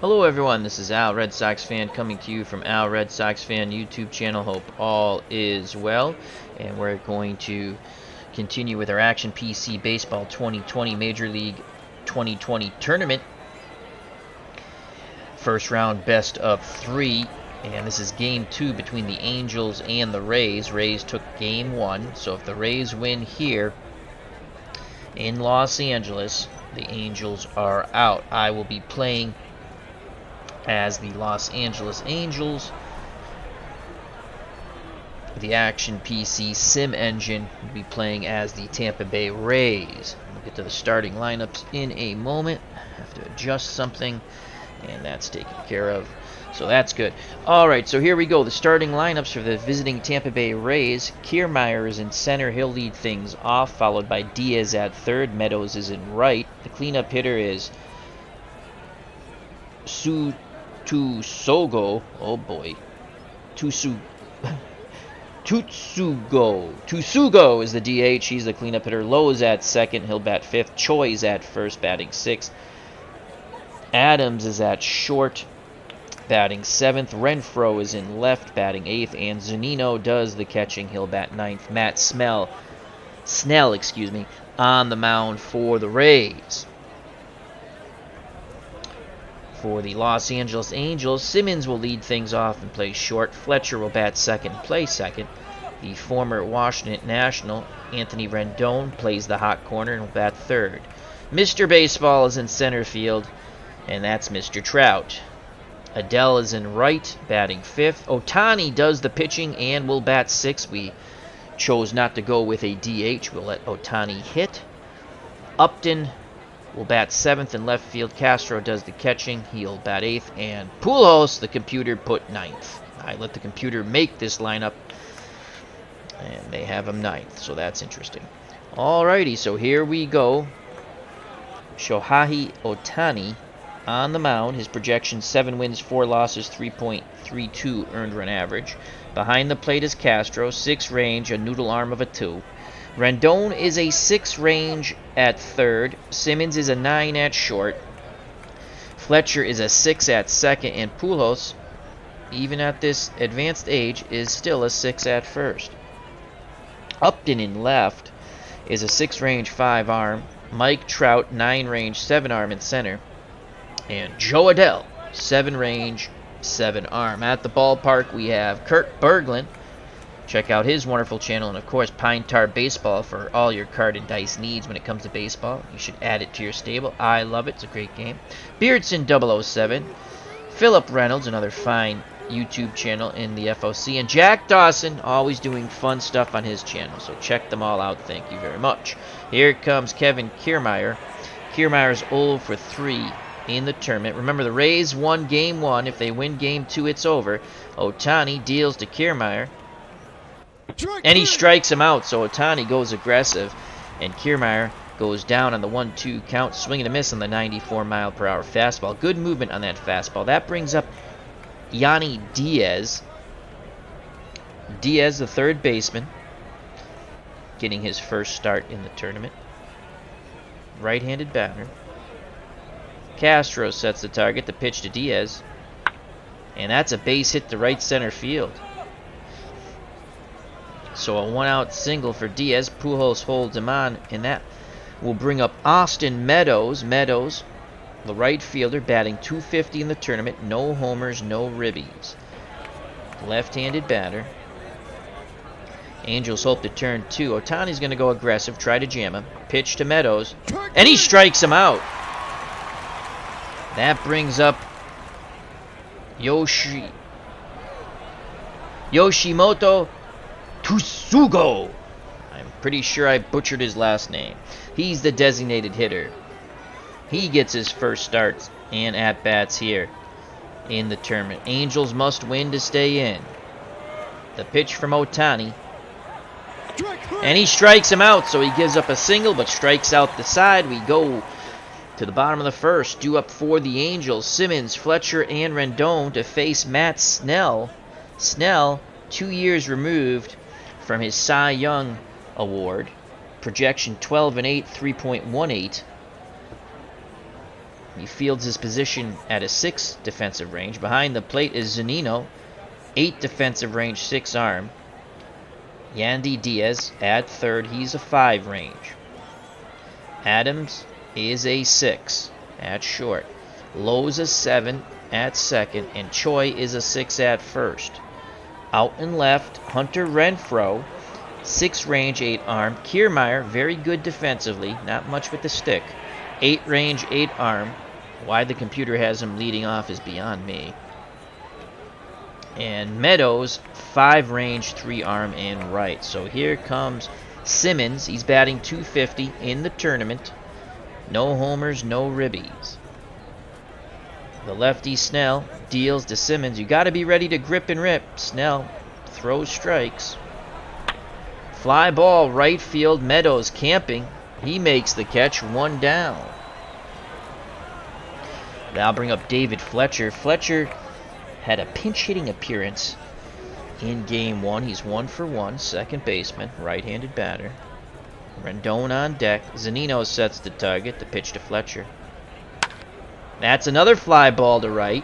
Hello everyone, this is Al Red Sox Fan coming to you from Al Red Sox Fan YouTube channel. Hope all is well, and we're going to continue with our Action PC Baseball 2020 Major League 2020 Tournament. First round best of 3, and this is game 2 between the Angels and the Rays. Rays took game 1, so if the Rays win here in Los Angeles, the Angels are out. I will be playing as the Los Angeles Angels. The Action PC Sim Engine will be playing as the Tampa Bay Rays. We'll get to the starting lineups in a moment. I have to adjust something, and that's taken care of. So that's good. Alright, so here we go. The starting lineups for the visiting Tampa Bay Rays. Kiermaier is in center. He'll lead things off, followed by Diaz at third. Meadows is in right. The cleanup hitter is Tutsugo. Oh boy. Tutsugo is the DH. He's the cleanup hitter. Lowe is at second. He'll bat fifth. Choi's at first, batting sixth. Adams is at short, batting seventh. Renfroe is in left, batting eighth. And Zunino does the catching. He'll bat ninth. Snell, on the mound for the Rays. For the Los Angeles Angels, Simmons will lead things off and play short. Fletcher will bat second and play second. The former Washington National, Anthony Rendon, plays the hot corner and will bat third. Mr. Baseball is in center field, and that's Mr. Trout. Adele is in right, batting fifth. Ohtani does the pitching and will bat sixth. We chose not to go with a DH. We'll let Ohtani hit. Upton will bat seventh in left field. Castro does the catching. He'll bat eighth. And Pujols, the computer, put ninth. I let the computer make this lineup, and they have him ninth, so that's interesting. Alrighty, so here we go. Shohei Ohtani on the mound. His projection: 7 wins, 4 losses, 3.32 earned run average. Behind the plate is Castro, 6 range, a noodle arm of a 2. Rendon is a 6 range at third. Simmons is a 9 at short. Fletcher is a 6 at second. And Pujols, even at this advanced age, is still a 6 at first. Upton in left is a 6 range 5 arm. Mike Trout, 9 range 7 arm in center. And Joe Adele, 7 range 7 arm. At the ballpark we have Kurt Berglund. Check out his wonderful channel, and of course Pine Tar Baseball for all your card and dice needs when it comes to baseball. You should add it to your stable. I love it. It's a great game. Beardson 007. Philip Reynolds, another fine YouTube channel in the FOC. And Jack Dawson, always doing fun stuff on his channel. So check them all out. Thank you very much. Here comes Kevin Kiermaier. Kiermaier's 0 for 3 in the tournament. Remember, the Rays won game 1. If they win game 2, it's over. Ohtani deals to Kiermaier, and he strikes him out, so Ohtani goes aggressive, and Kiermaier goes down on the 1-2 count, swinging a miss on the 94-mile-per-hour fastball. Good movement on that fastball. That brings up Yanni Diaz. Diaz, the third baseman, getting his first start in the tournament. Right-handed batter. Castro sets the target, the pitch to Diaz, and that's a base hit to right center field. So a 1-out single for Diaz. Pujols holds him on, and that will bring up Austin Meadows. Meadows, the right fielder, batting .250 in the tournament. No homers, no ribbies. Left-handed batter. Angels hope to turn 2. Ohtani's going to go aggressive, try to jam him. Pitch to Meadows, and he strikes him out. That brings up Yoshimoto Tutsugo. I'm pretty sure I butchered his last name. He's the designated hitter. He gets his first starts and at-bats here in the tournament. Angels must win to stay in. The pitch from Ohtani, and he strikes him out, so he gives up a single but strikes out the side. We go to the bottom of the first. Due up for the Angels: Simmons, Fletcher, and Rendon to face Matt Snell. Snell, 2 years removed from his Cy Young Award. Projection 12 and 8, 3.18. He fields his position at a 6 defensive range. Behind the plate is Zunino, 8 defensive range, 6 arm. Yandy Diaz at third, he's a 5 range. Adams is a 6 at short. Lowe's a 7 at second, and Choi is a 6 at first. Out and left, Hunter Renfroe, 6 range, 8 arm. Kiermaier, very good defensively, not much with the stick. 8 range, 8 arm. Why the computer has him leading off is beyond me. And Meadows, 5 range, 3 arm, and right. So here comes Simmons. He's batting .250 in the tournament. No homers, no ribbies. The lefty Snell deals to Simmons. You got to be ready to grip and rip. Snell throws strikes. Fly ball, right field. Meadows camping. He makes the catch, 1 down. Now I'll bring up David Fletcher. Fletcher had a pinch-hitting appearance in Game 1. He's 1 for 1, second baseman, right-handed batter. Rendon on deck. Zunino sets the target. The pitch to Fletcher. That's another fly ball to right.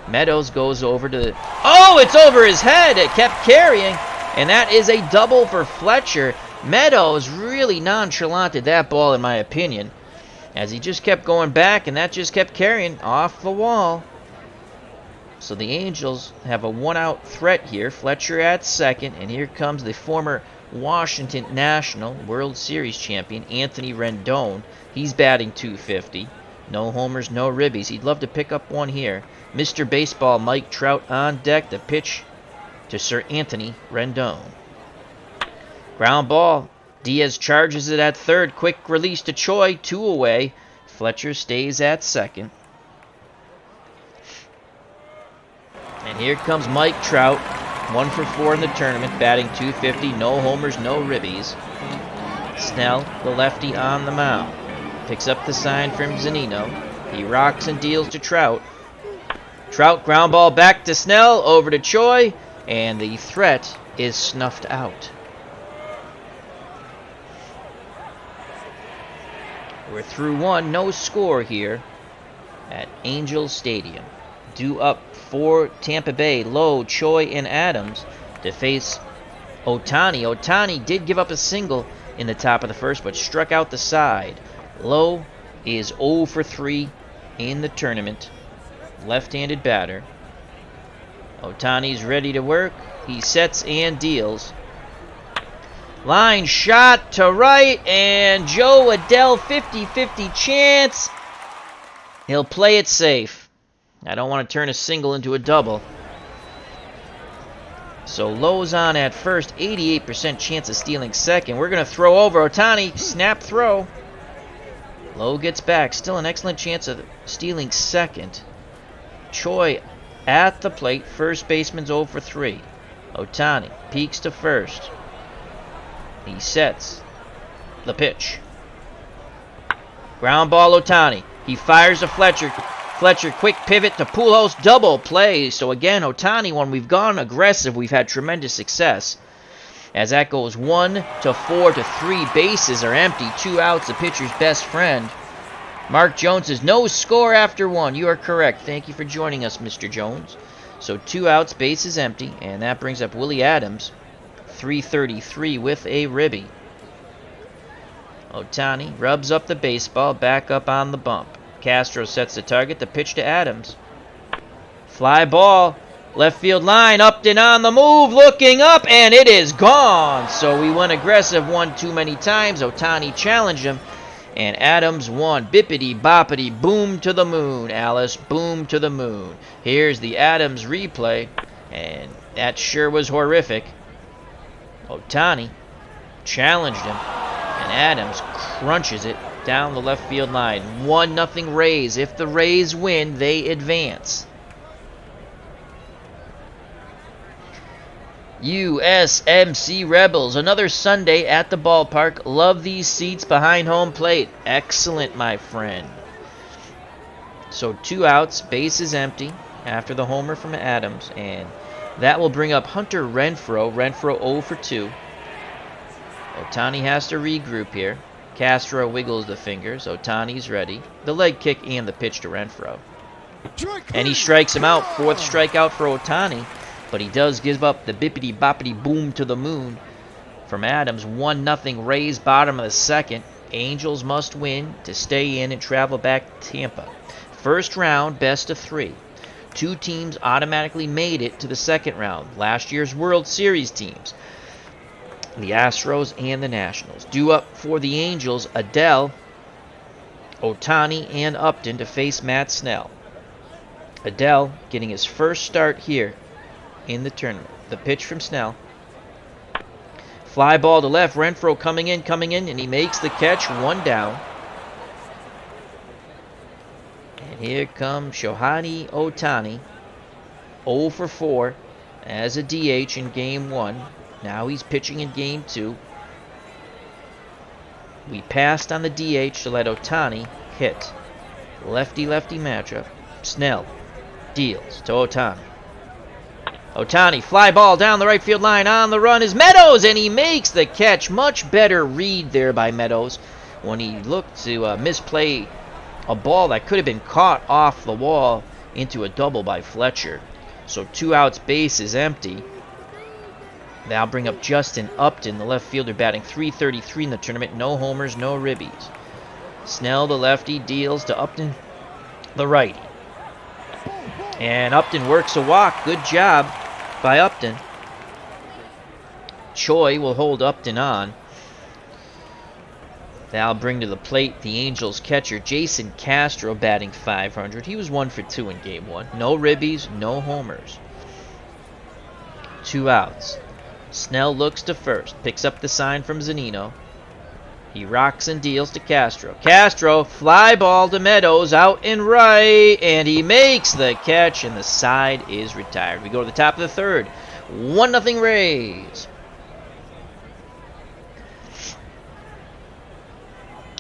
Meadows goes over to the... Oh, it's over his head. It kept carrying, and that is a double for Fletcher. Meadows really nonchalanted that ball, in my opinion, as he just kept going back, and that just kept carrying off the wall. So the Angels have a 1-out threat here. Fletcher at second, and here comes the former Washington National World Series champion, Anthony Rendon. He's batting .250. No homers, no ribbies. He'd love to pick up one here. Mr. Baseball Mike Trout on deck. The pitch to Sir Anthony Rendon. Ground ball. Diaz charges it at third. Quick release to Choi. 2 away. Fletcher stays at second. And here comes Mike Trout. 1 for 4 in the tournament. Batting .250. No homers, no ribbies. Snell, the lefty, on the mound. Picks up the sign from Zunino. He rocks and deals to Trout. Trout ground ball back to Snell. Over to Choi. And the threat is snuffed out. We're through 1. No score here at Angel Stadium. Due up for Tampa Bay, Lowe, Choi, and Adams to face Ohtani. Ohtani did give up a single in the top of the first, but struck out the side. Lowe is 0 for 3 in the tournament. Left-handed batter. Ohtani's ready to work. He sets and deals. Line shot to right, and Joe Adele, 50-50 chance. He'll play it safe. I don't want to turn a single into a double. So Lowe's on at first, 88% chance of stealing second. We're going to throw over Ohtani. Snap throw. Lowe gets back. Still an excellent chance of stealing second. Choi at the plate. First baseman's 0 for 3. Ohtani peeks to first. He sets the pitch. Ground ball, Ohtani. He fires to Fletcher. Fletcher, quick pivot to Pujols. Double play. So again, Ohtani, when we've gone aggressive, we've had tremendous success. As that goes 1 to 4 to 3. Bases are empty. 2 outs, the pitcher's best friend. Mark Jones says no score after 1. You are correct. Thank you for joining us, Mr. Jones. So 2 outs, bases empty. And that brings up Willie Adams. 333 with a ribby. Ohtani rubs up the baseball, back up on the bump. Castro sets the target, the pitch to Adams. Fly ball, left field line, up and on the move, looking up, and it is gone. So we went aggressive 1 too many times. Ohtani challenged him, and Adams won. Bippity boppity boom to the moon, Alice, boom to the moon. Here's the Adams replay, and that sure was horrific. Ohtani challenged him, and Adams crunches it down the left field line. 1-0 Rays. If the Rays win, they advance. USMC Rebels, another Sunday at the ballpark. Love these seats behind home plate. Excellent, my friend. So 2 outs, bases empty after the homer from Adams, and that will bring up Hunter Renfroe. Renfroe 0 for 2. Ohtani has to regroup here. Castro wiggles the fingers. Ohtani's ready. The leg kick and the pitch to Renfroe. And he strikes him out. 4th strikeout for Ohtani. But he does give up the bippity-boppity boom to the moon from Adams. 1-0 Rays, bottom of the 2nd. Angels must win to stay in and travel back to Tampa. First round, best of 3. 2 teams automatically made it to the 2nd round. Last year's World Series teams. The Astros and the Nationals. Due up for the Angels, Adele, Ohtani, and Upton to face Matt Snell. Adele getting his first start here in the tournament. The pitch from Snell. Fly ball to left. Renfroe coming in, and he makes the catch. 1 down. And here comes Shohei Ohtani. 0 for 4 as a DH in Game 1. Now he's pitching in Game 2. We passed on the DH to let Ohtani hit. Lefty-lefty matchup. Snell deals to Ohtani. Ohtani, fly ball down the right field line. On the run is Meadows, and he makes the catch. Much better read there by Meadows when he looked to misplay a ball that could have been caught off the wall into a double by Fletcher. So 2 outs, base is empty. Now bring up Justin Upton, the left fielder, batting .333 in the tournament. No homers, no ribbies. Snell, the lefty, deals to Upton, the righty. And Upton works a walk. Good job by Upton. Choi will hold Upton on. That'll bring to the plate the Angels catcher, Jason Castro, batting .500. He was 1 for 2 in Game 1. No ribbies, no homers. 2 outs. Snell looks to first, picks up the sign from Zunino. He rocks and deals to Castro. Castro, fly ball to Meadows, out and right, and he makes the catch, and the side is retired. We go to the top of the 3rd. 1-0 Rays.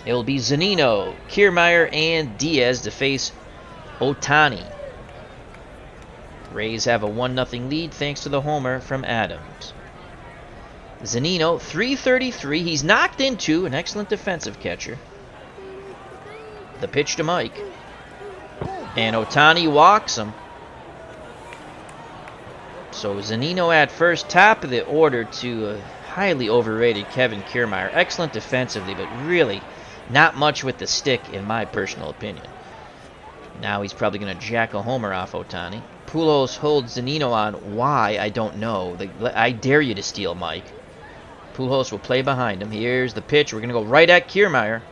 It will be Zunino, Kiermaier, and Diaz to face Ohtani. Rays have a 1-0 lead thanks to the homer from Adams. Zunino, .333. He's knocked into an excellent defensive catcher. The pitch to Mike. And Ohtani walks him. So Zunino at first, top of the order to a highly overrated Kevin Kiermaier. Excellent defensively, but really not much with the stick in my personal opinion. Now he's probably going to jack a homer off Ohtani. Pujols holds Zunino on. Why? I don't know. I dare you to steal Mike. Pujols will play behind him. Here's the pitch. We're going to go right at Kiermaier.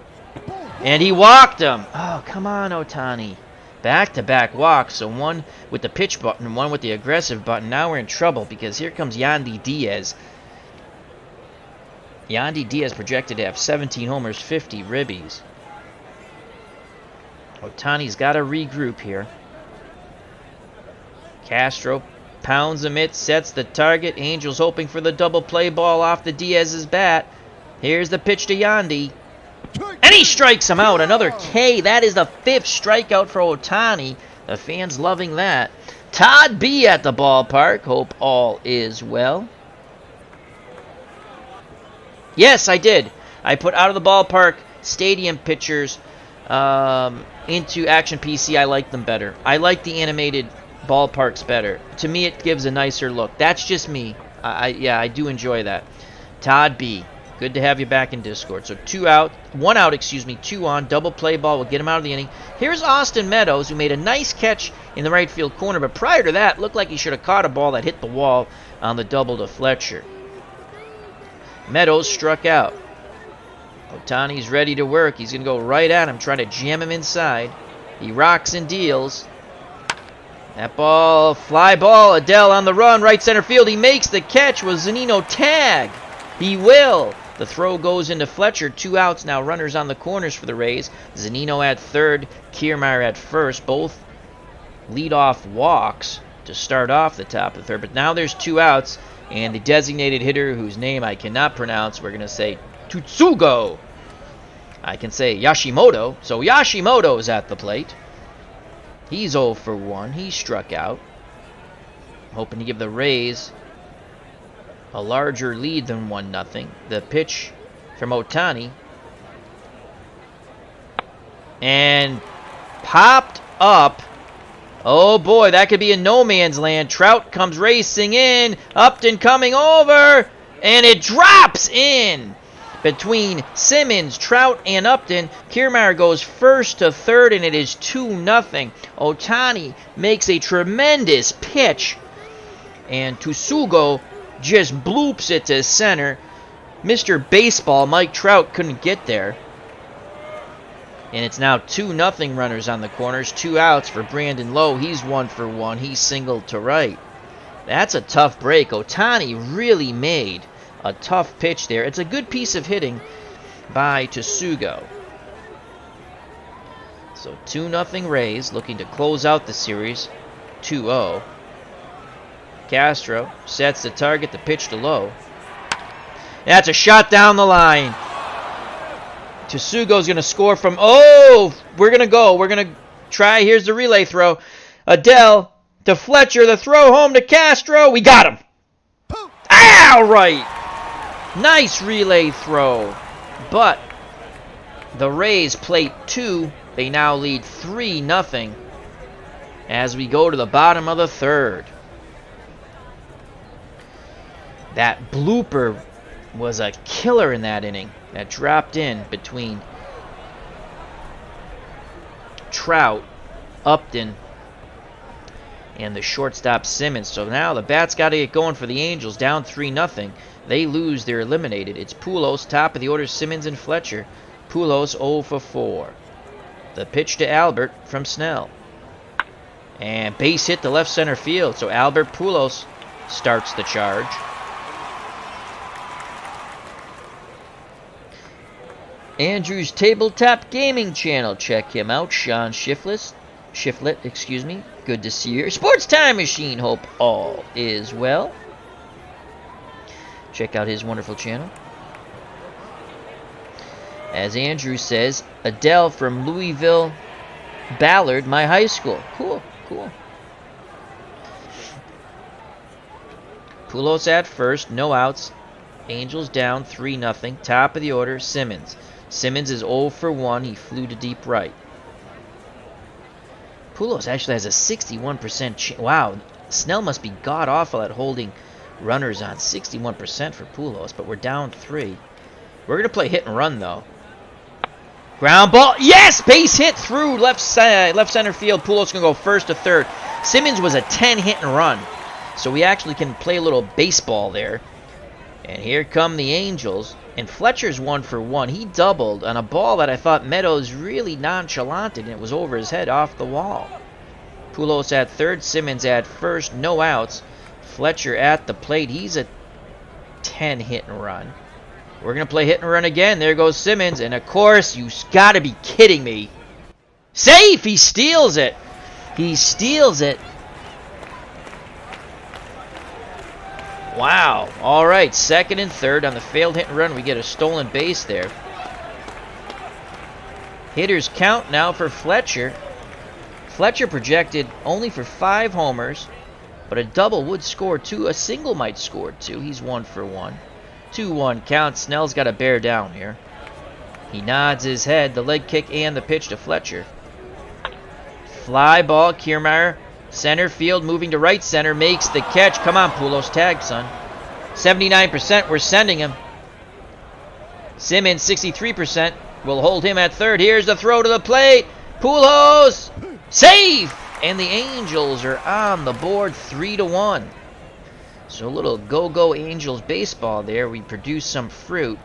And he walked him. Oh, come on, Ohtani. Back-to-back walks. So one with the pitch button and one with the aggressive button. Now we're in trouble because here comes Yandy Diaz. Yandy Diaz projected to have 17 homers, 50 ribbies. Ohtani's got to regroup here. Castro pounds him, it sets the target. Angels hoping for the double play ball off the Diaz's bat. Here's the pitch to Yandy. And he strikes him out. Another K. That is the 5th strikeout for Ohtani. The fans loving that. Todd B at the ballpark. Hope all is well. Yes, I did. I put out of the ballpark stadium pictures into Action PC. I like them better. I like the animated ballparks better. To me, it gives a nicer look. That's just me. I do enjoy that. Todd B, good to have you back in Discord. So 2 out, 1 out, 2 on. Double play ball will get him out of the inning. Here's Austin Meadows, who made a nice catch in the right field corner, but prior to that, looked like he should have caught a ball that hit the wall on the double to Fletcher. Meadows struck out. Ohtani's ready to work. He's going to go right at him, trying to jam him inside. He rocks and deals. That ball, fly ball, Adele on the run, right center field. He makes the catch. Will Zunino tag? He will. The throw goes into Fletcher. 2 outs now, runners on the corners for the Rays. Zunino at third, Kiermaier at first. Both lead-off walks to start off the top of the 3rd. But now there's 2 outs, and the designated hitter, whose name I cannot pronounce, we're going to say Tutsugo. I can say Yashimoto. So Yashimoto's at the plate. He's 0 for 1. He struck out. Hoping to give the Rays a larger lead than 1-0. The pitch from Ohtani And popped up. Oh boy, that could be in no man's land. Trout comes racing in. Upton coming over. And it drops in. Between Simmons, Trout, and Upton, Kiermaier goes first to third, and it is 2-0. Ohtani makes a tremendous pitch. And Tsugo just bloops it to center. Mr. Baseball, Mike Trout, couldn't get there. And it's now 2-0 runners on the corners. 2 outs for Brandon Lowe. He's 1 for 1. He's singled to right. That's a tough break. Ohtani really made a tough pitch there. It's a good piece of hitting by Tsugo. So 2-0 Rays looking to close out the series. 2-0. Castro sets the target, the pitch to Lowe. That's a shot down the line. Tsugo's going to score from... Oh! We're going to go. We're going to try. Here's the relay throw. Adele to Fletcher. The throw home to Castro. We got him. Ow! Right. Nice relay throw. But the Rays plate 2. They now lead 3-0 as we go to the bottom of the third. That blooper was a killer in that inning. That dropped in between Trout, Upton, and the shortstop Simmons. So now the bats got to get going for the Angels. Down 3-0. They lose. They're eliminated. It's Pujols, top of the order, Simmons and Fletcher. Pujols 0 for 4. The pitch to Albert from Snell. And base hit to left center field. So Albert Pujols starts the charge. Andrew's Tabletop Gaming channel. Check him out. Sean Shiflett, Good to see you. Sports Time Machine. Hope all is well. Check out his wonderful channel. As Andrew says, Adele from Louisville, Ballard, my high school. Cool. Pujols at first, no outs. Angels down 3-0. Top of the order, Simmons. Simmons is 0 for 1. He flew to deep right. Pujols actually has a 61% wow, Snell must be god-awful at holding runners on. 61% for Pujols, but we're down 3. We're going to play hit and run, though. Ground ball. Yes! Base hit through left center field. Pujols going to go first to third. Simmons was a 10 hit and run, so we actually can play a little baseball there. And here come the Angels. And Fletcher's 1 for 1. He doubled on a ball that I thought Meadows really nonchalanted, and it was over his head off the wall. Pujols at third, Simmons at first, no outs. Fletcher at the plate. He's a 10 hit and run. We're going to play hit and run again. There goes Simmons. And, of course, you got to be kidding me. Safe! He steals it. He steals it. Wow. All right, second and third on the failed hit and run. We get a stolen base there. Hitters count now for Fletcher. Fletcher projected only for 5 homers, but a double would score 2. A single might score 2. He's 1 for 1. 2-1 count. Snell's got to bear down here. He nods his head. The leg kick and the pitch to Fletcher. Fly ball. Kiermaier. Center field, moving to right center, makes the catch. Come on, Pujols, tag, son. 79%, we're sending him. Simmons, 63%. We'll hold him at third. Here's the throw to the plate. Pujols, save! And the Angels are on the board 3-1. So a little go-go Angels baseball there. We produce some fruit.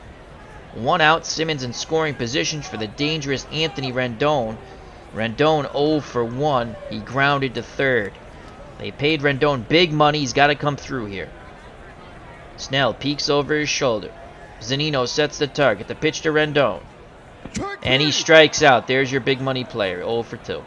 1 out, Simmons in scoring positions for the dangerous Anthony Rendon. Rendon 0 for 1. He grounded to third. They paid Rendon big money. He's got to come through here. Snell peeks over his shoulder. Zunino sets the target. The pitch to Rendon. And he strikes out. There's your big money player. 0 for 2.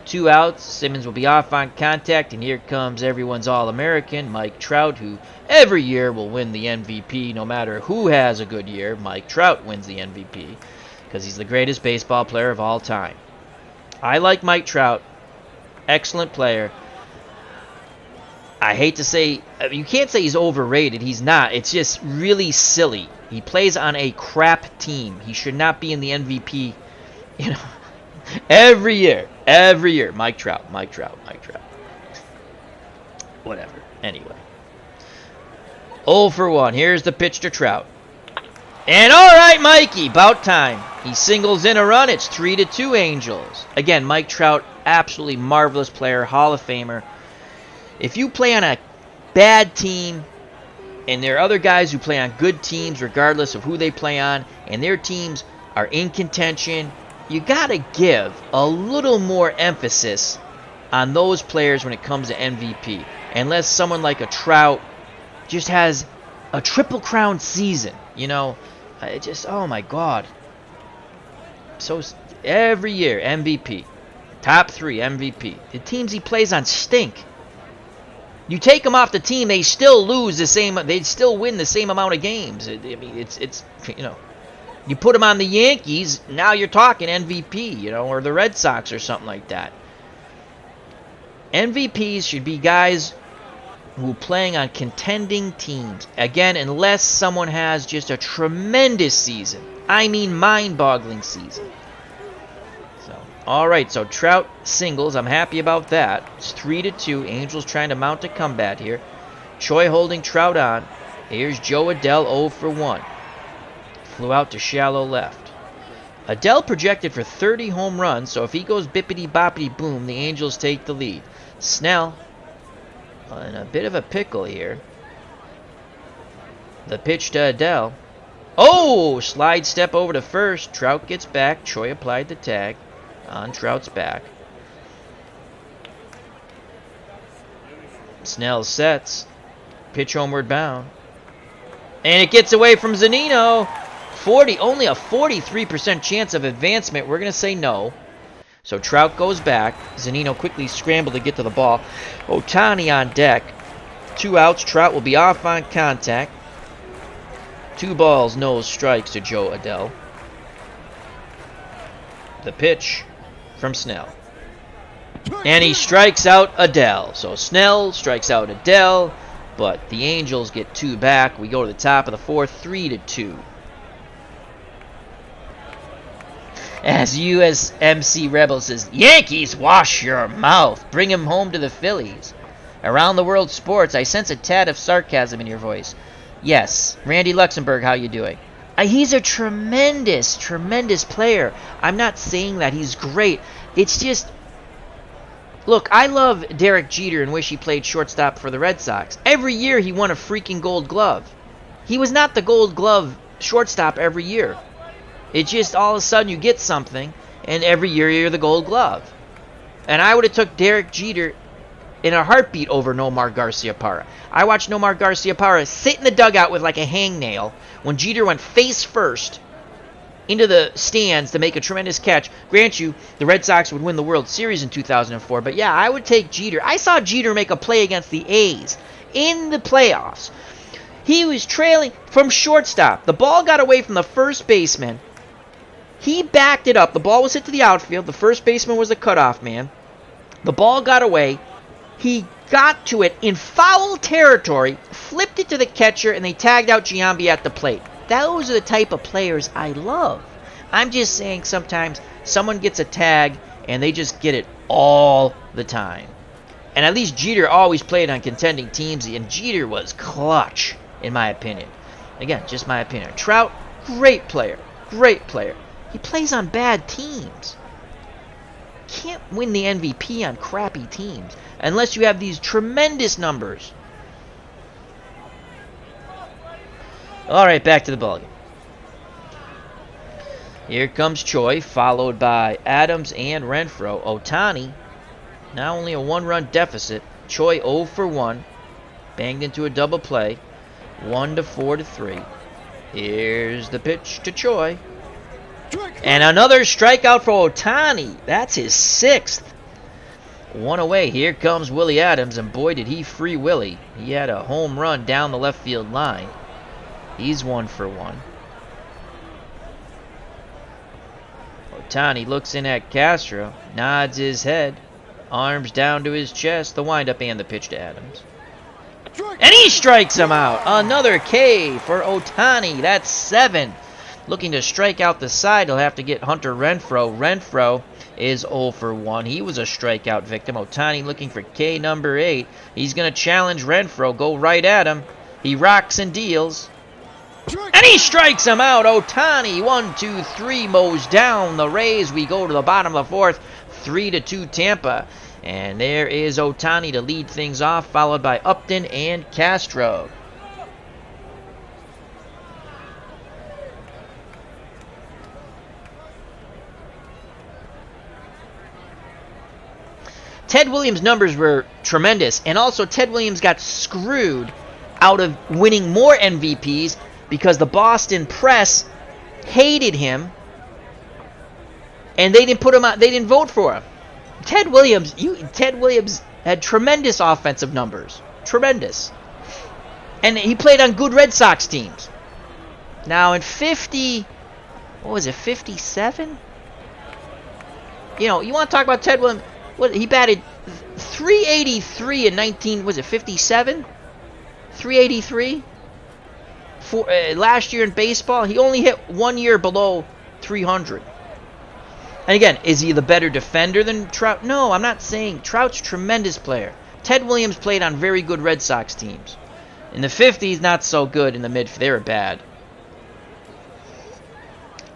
2 outs. Simmons will be off on contact. And here comes everyone's All-American, Mike Trout, who every year will win the MVP no matter who has a good year. Mike Trout wins the MVP. Because he's the greatest baseball player of all time. I like Mike Trout. Excellent player. I hate to say, you can't say he's overrated. He's not. It's just really silly He plays on a crap team. He should not be in the MVP, you know, every year. Mike Trout. Whatever. Anyway. 0 for 1. Here's the pitch to Trout. And all right, Mikey, about time. He singles in a run. It's 3-2 Angels. Again, Mike Trout, absolutely marvelous player, Hall of Famer. If you play on a bad team, and there are other guys who play on good teams regardless of who they play on, and their teams are in contention, you got to give a little more emphasis on those players when it comes to MVP. Unless someone like a Trout just has a triple crown season, you know. It just, oh my God. So every year, MVP. Top 3 MVP. The teams he plays on stink. You take them off the team, they still lose the same. They still win the same amount of games. I mean, it's you know. You put them on the Yankees, now you're talking MVP, you know, or the Red Sox or something like that. MVPs should be guys who are playing on contending teams. Again, unless someone has just a tremendous season. I mean mind-boggling season. So, all right, so Trout singles. I'm happy about that. It's 3-2. Angels trying to mount a comeback here. Choi holding Trout on. Here's Joe Adell 0 for 1. Flew out to shallow left. Adell projected for 30 home runs, so if he goes bippity-boppity-boom, the Angels take the lead. Snell in a bit of a pickle here. The pitch to Adell. Oh! Slide step over to first. Trout gets back. Choi applied the tag on Trout's back. Snell sets. Pitch homeward bound. And it gets away from Zunino. Only a 43% chance of advancement. We're going to say no. So Trout goes back. Zunino quickly scrambled to get to the ball. Ohtani on deck. 2 outs. Trout will be off on contact. 2 balls, no strikes to Joe Adell. The pitch from Snell. And he strikes out Adell. So Snell strikes out Adell. But the Angels get 2 back. We go to the top of the 4th, 3-2. As USMC Rebel says, Yankees, wash your mouth. Bring him home to the Phillies. Around the world sports, I sense a tad of sarcasm in your voice. Yes. Randy Luxembourg, how you doing? He's a tremendous player. I'm not saying that he's great. It's just, look, I love Derek Jeter and wish he played shortstop for the Red Sox. Every year he won a freaking Gold Glove. He was not the Gold Glove shortstop every year. It's just all of a sudden you get something, and every year you're the Gold Glove. And I would have took Derek Jeter in a heartbeat over Nomar Garciaparra. I watched Nomar Garciaparra sit in the dugout with like a hangnail when Jeter went face first into the stands to make a tremendous catch. Grant you, the Red Sox would win the World Series in 2004, but yeah, I would take Jeter. I saw Jeter make a play against the A's in the playoffs. He was trailing from shortstop. The ball got away from the first baseman. He backed it up. The ball was hit to the outfield. The first baseman was the cutoff man. The ball got away. He got to it in foul territory, flipped it to the catcher, and they tagged out Giambi at the plate. Those are the type of players I love. I'm just saying sometimes someone gets a tag, and they just get it all the time. And at least Jeter always played on contending teams, and Jeter was clutch, in my opinion. Again, just my opinion. Trout, great player. He plays on bad teams. Can't win the MVP on crappy teams unless you have these tremendous numbers. All right, back to the ballgame. Here comes Choi, followed by Adams and Renfroe. Ohtani, now only a 1-run deficit. Choi 0 for 1, banged into a double play, 1-4-3. Here's the pitch to Choi. And another strikeout for Ohtani. That's his 6th. 1 away. Here comes Willie Adams, and boy did he free Willie. He had a home run down the left field line. He's 1 for 1. Ohtani looks in at Castro, nods his head, arms down to his chest, the windup and the pitch to Adams. And he strikes him out. Another K for Ohtani. That's 7. Looking to strike out the side, he'll have to get Hunter Renfroe. Renfroe is 0 for 1. He was a strikeout victim. Ohtani looking for K number 8. He's going to challenge Renfroe. Go right at him. He rocks and deals. And he strikes him out. Ohtani, 1, 2, 3, mows down the Rays. We go to the bottom of the 4th. 3-2 Tampa. And there is Ohtani to lead things off, followed by Upton and Castro. Ted Williams' numbers were tremendous, and also Ted Williams got screwed out of winning more MVPs because the Boston press hated him, and they didn't put him out. They didn't vote for him. Ted Williams had tremendous offensive numbers, tremendous, and he played on good Red Sox teams. Now in 57? You know, you want to talk about Ted Williams? What, he batted 383 in 57? 383? Last year in baseball, he only hit 1 year below 300. And again, is he the better defender than Trout? No, I'm not saying. Trout's a tremendous player. Ted Williams played on very good Red Sox teams. In the 50s, not so good. In the mid, they were bad.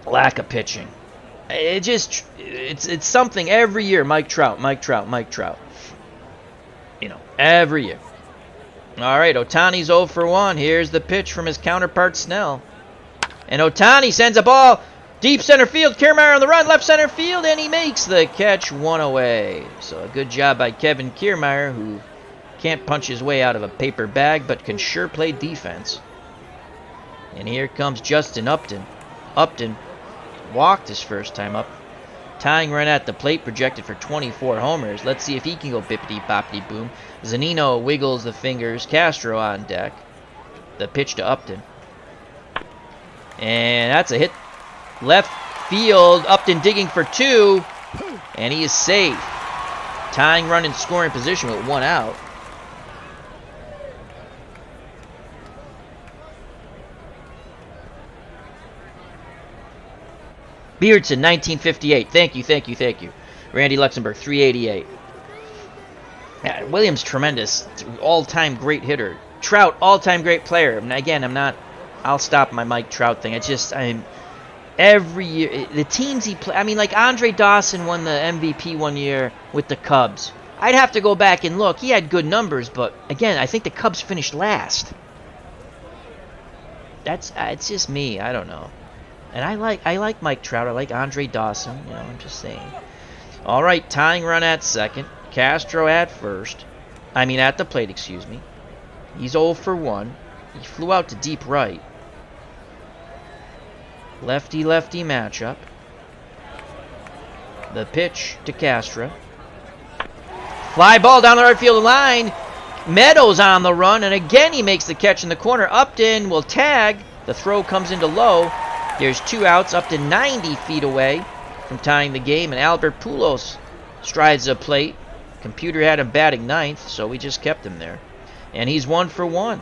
Lack of pitching. It's something every year. Mike Trout. You know, every year. All right, Ohtani's 0 for 1. Here's the pitch from his counterpart, Snell. And Ohtani sends a ball deep center field. Kiermaier on the run, left center field, and he makes the catch, 1 away. So a good job by Kevin Kiermaier, who can't punch his way out of a paper bag, but can sure play defense. And here comes Justin Upton. Upton walked his first time up. Tying run at the plate, projected for 24 homers. Let's see if he can go bippity-boppity-boom. Zunino wiggles the fingers. Castro on deck. The pitch to Upton. And that's a hit. Left field. Upton digging for 2. And he is safe. Tying run in scoring position with 1 out. Beardson, 1958. Thank you. Randy Luxembourg, 388. Yeah, Williams, tremendous. All-time great hitter. Trout, all-time great player. And again, I'll stop my Mike Trout thing. Every year, the teams he played. I mean, like Andre Dawson won the MVP 1 year with the Cubs. I'd have to go back and look. He had good numbers, but again, I think the Cubs finished last. It's just me. I don't know. And I like Mike Trout. I like Andre Dawson. You know, I'm just saying. All right, tying run at second. Castro at first. At the plate, excuse me. He's 0 for 1. He flew out to deep right. Lefty-lefty matchup. The pitch to Castro. Fly ball down the right field line. Meadows on the run, and again he makes the catch in the corner. Upton will tag. The throw comes into low. There's 2 outs, up to 90 feet away from tying the game, and Albert Pujols strides the plate. Computer had him batting 9th, so we just kept him there. And he's 1 for 1.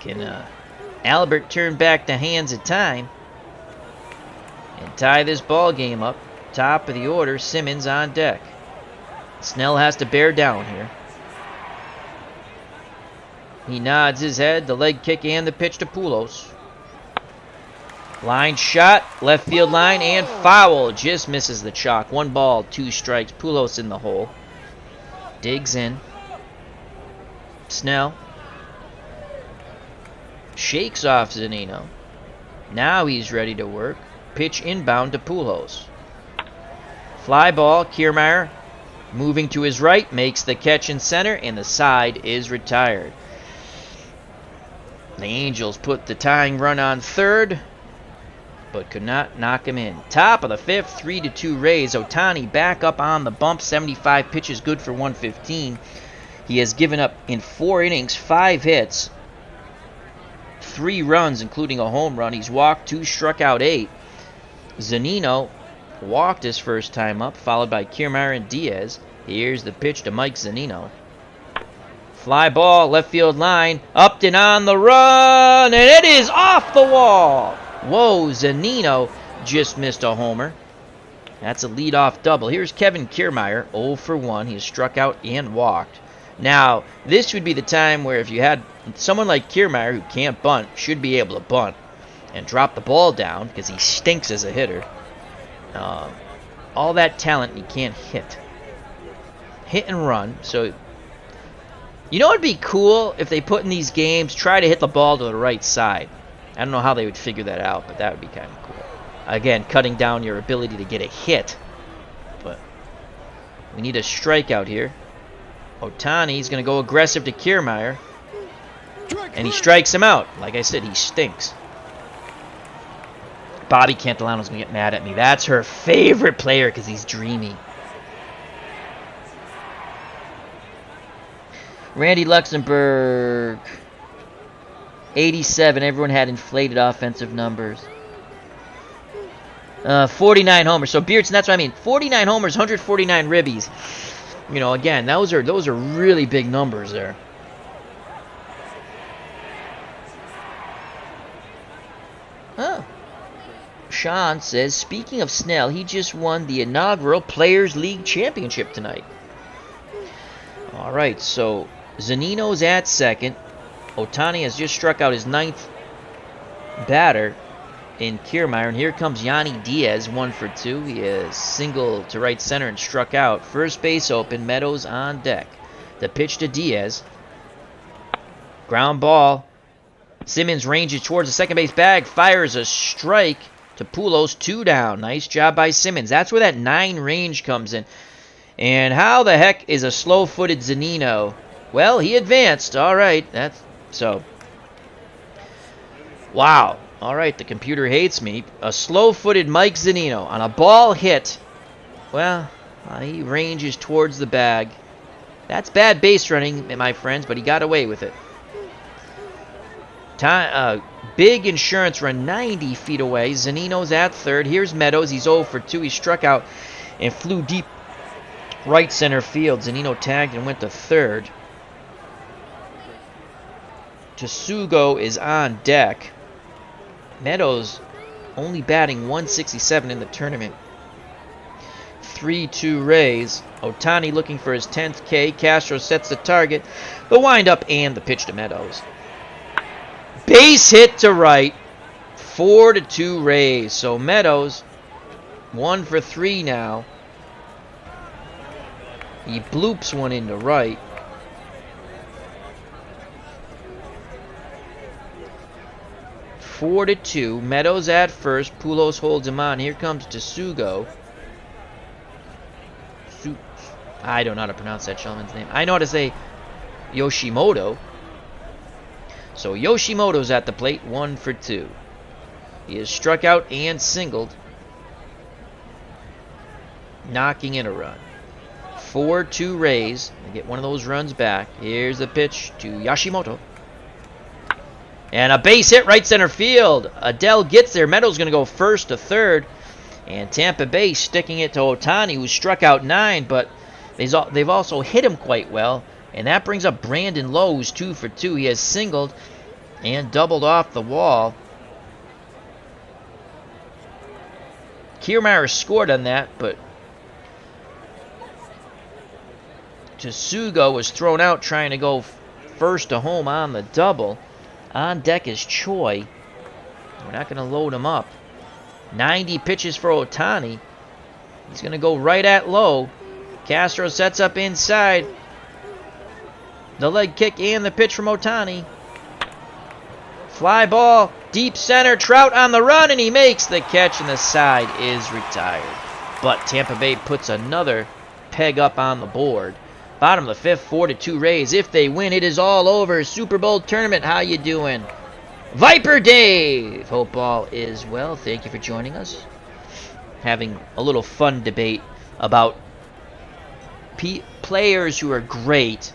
Can Albert turn back the hands of time and tie this ball game up? Top of the order, Simmons on deck. Snell has to bear down here. He nods his head, the leg kick and the pitch to Pujols. Line shot, left field line, and foul. Just misses the chalk. 1 ball, 2 strikes. Pujols in the hole. Digs in. Snell. Shakes off Zunino. Now he's ready to work. Pitch inbound to Pujols. Fly ball, Kiermaier moving to his right, makes the catch in center, and the side is retired. The Angels put the tying run on third, but could not knock him in. Top of the 5th, 3-2 Rays. Ohtani back up on the bump. 75 pitches, good for 115. He has given up in 4 innings, 5 hits, 3 runs, including a home run. He's walked 2, struck out 8. Zunino walked his first time up, followed by Kiermaier and Diaz. Here's the pitch to Mike Zunino. Fly ball, left field line. Upton on the run, and it is off the wall. Whoa, Zunino just missed a homer. That's a leadoff double. Here's Kevin Kiermaier, 0 for 1. He has struck out and walked. Now, this would be the time where if you had someone like Kiermaier who can't bunt, should be able to bunt and drop the ball down because he stinks as a hitter. All that talent, he can't hit. Hit and run. So, you know what would be cool if they put in these games, try to hit the ball to the right side. I don't know how they would figure that out, but that would be kind of cool. Again, cutting down your ability to get a hit. But we need a strikeout here. Ohtani's going to go aggressive to Kiermaier. And he strikes him out. Like I said, he stinks. Bobby Cantilano's going to get mad at me. That's her favorite player because he's dreamy. Randy Luxembourg, 87. Everyone had inflated offensive numbers. 49 homers. So Beardson, that's what I mean. 49 homers, 149 ribbies. You know, again, those are really big numbers there. Oh. Sean says, speaking of Snell, he just won the inaugural Players League Championship tonight. All right, so Zunino's at second. Ohtani has just struck out his 9th batter in Kiermaier. And here comes Yanni Diaz, 1 for 2. He is single to right center and struck out. First base open, Meadows on deck. The pitch to Diaz. Ground ball. Simmons ranges towards the second base bag. Fires a strike to Pujols, 2 down. Nice job by Simmons. That's where that 9 range comes in. And how the heck is a slow-footed Zunino? Well, he advanced. All right. That's so. Wow. All right, the computer hates me. A slow-footed Mike Zunino on a ball hit. Well, he ranges towards the bag. That's bad base running, my friends, but he got away with it. Big insurance run 90 feet away. Zunino's at third. Here's Meadows. He's 0 for 2. He struck out and flew deep right center field. Zunino tagged and went to third. Tsugo is on deck. Meadows only batting 167 in the tournament. 3-2 Rays. Ohtani looking for his 10th K. Castro sets the target. The windup and the pitch to Meadows. Base hit to right. 4-2 Rays. So Meadows 1 for 3 now. He bloops one into right. 4-2. Meadows at first. Pujols holds him on. Here comes Tsugo. I don't know how to pronounce that gentleman's name. I know how to say Yoshimoto. So Yoshimoto's at the plate. 1 for 2. He is struck out and singled, knocking in a run. 4-2 Rays. They get one of those runs back. Here's the pitch to Yoshimoto. And a base hit right center field. Adele gets there. Meadows going to go first to third. And Tampa Bay sticking it to Ohtani, who struck out 9, but they've also hit him quite well. And that brings up Brandon Lowe, who's 2 for 2. He has singled and doubled off the wall. Kiermaier scored on that, but Tsugo was thrown out trying to go first to home on the double. On deck is Choi. We're not going to load him up. 90 pitches for Ohtani. He's going to go right at Lowe. Castro sets up inside. The leg kick and the pitch from Ohtani. Fly ball, deep center. Trout on the run, and he makes the catch, and the side is retired. But Tampa Bay puts another peg up on the board. Bottom of the 5th, 4-2 Rays. If they win, it is all over. Super Bowl tournament, how you doing? Viper Dave! Hope all is well. Thank you for joining us. Having a little fun debate about players who are great.